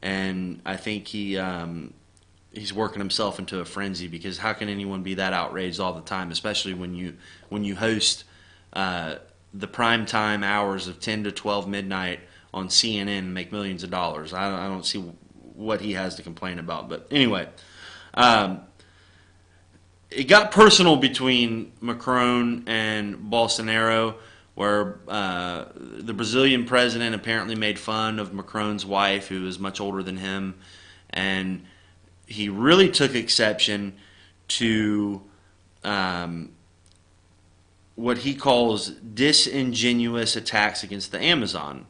and I think he's working himself into a frenzy, because how can anyone be that outraged all the time, especially when you host the primetime hours of 10 to 12 midnight on CNN and make millions of dollars. I don't see what he has to complain about. But anyway, it got personal between Macron and Bolsonaro, where the Brazilian president apparently made fun of Macron's wife, who is much older than him, and he really took exception to what he calls disingenuous attacks against the Amazon.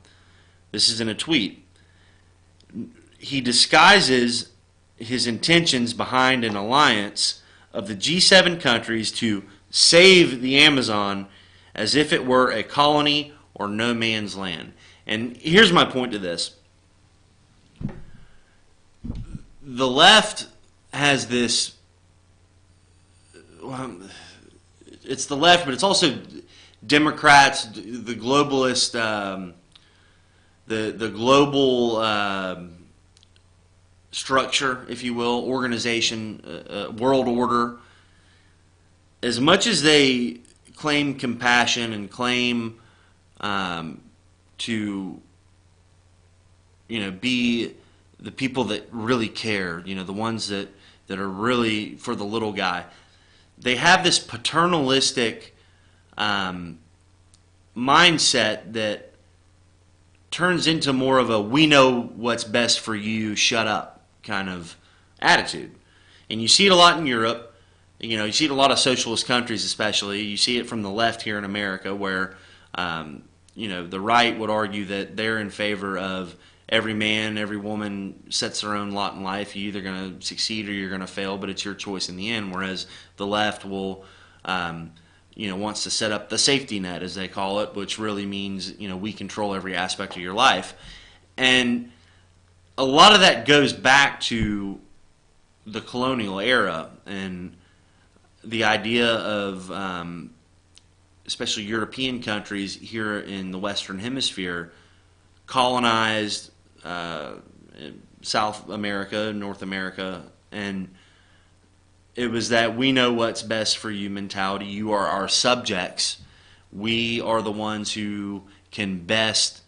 This is in a tweet. He disguises his intentions behind an alliance of the G7 countries to save the Amazon as if it were a colony or no man's land. And here's my point to this. The left has this, well, it's the left, but it's also Democrats, the globalist, the global structure, if you will, organization, world order. As much as they claim compassion and claim to, be the people that really care, the ones that are really for the little guy, they have this paternalistic mindset that turns into more of a "we know what's best for you, shut up" kind of attitude. And you see it a lot in Europe. You see it in a lot of socialist countries, especially. You see it from the left here in America, where the right would argue that they're in favor of every man, every woman sets their own lot in life. You're either going to succeed or you're going to fail, but it's your choice in the end. Whereas the left will, wants to set up the safety net, as they call it, which really means, we control every aspect of your life. And a lot of that goes back to the colonial era and the idea of, especially European countries here in the Western Hemisphere, colonized South America, North America, and it was that "we know what's best for you" mentality. You are our subjects. We are the ones who can best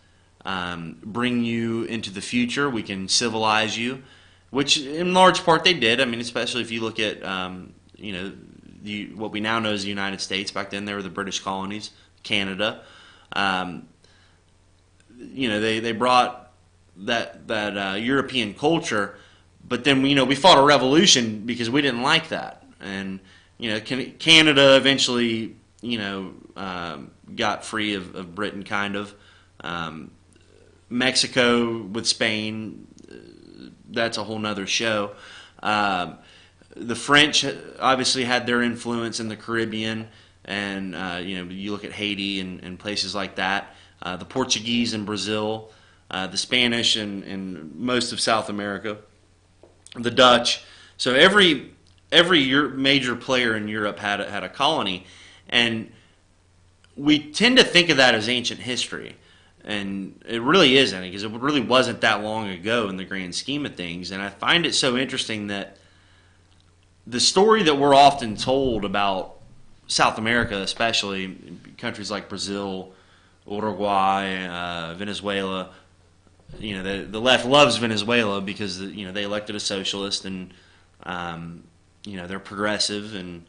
bring you into the future. We can civilize you, which in large part they did. I mean, especially if you look at what we now know as the United States. Back then, they were the British colonies, Canada. They brought that European culture, but then we fought a revolution because we didn't like that, and Canada eventually got free of Britain, kind of. Mexico with Spain, that's a whole nother show. The French obviously had their influence in the Caribbean, and you look at Haiti and places like that. The Portuguese in Brazil, the Spanish in most of South America, the Dutch. So every major player in Europe had a colony, and we tend to think of that as ancient history, and it really isn't, because it really wasn't that long ago in the grand scheme of things. And I find it so interesting that the story that we're often told about South America, especially countries like Brazil, Uruguay, Venezuela, the left loves Venezuela because they elected a socialist, and they're progressive, and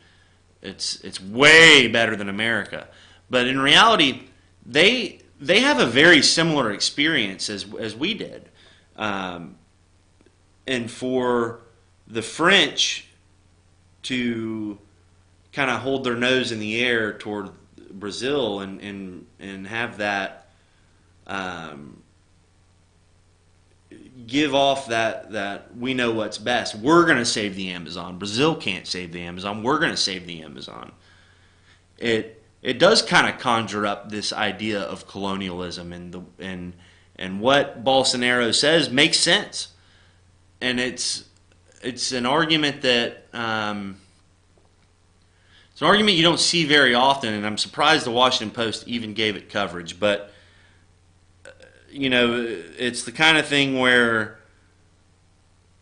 it's way better than America. But in reality, they have a very similar experience as we did, and for the French to kind of hold their nose in the air toward Brazil and have that give off that we know what's best. We're going to save the Amazon. Brazil can't save the Amazon. We're going to save the Amazon. It does kind of conjure up this idea of colonialism, and what Bolsonaro says makes sense. And it's an argument that it's an argument you don't see very often, and I'm surprised the Washington Post even gave it coverage. But it's the kind of thing where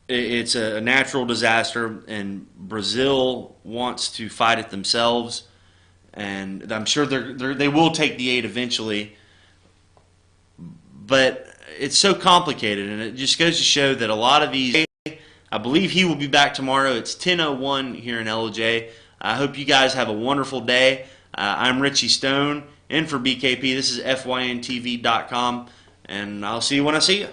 it's a natural disaster, and Brazil wants to fight it themselves, and I'm sure they will take the aid eventually. But it's so complicated, and it just goes to show that a lot of these. I believe he will be back tomorrow. It's 10:01 here in LJ. I hope you guys have a wonderful day. I'm Richie Stone, in for BKP. This is FYNTV.com, and I'll see you when I see you.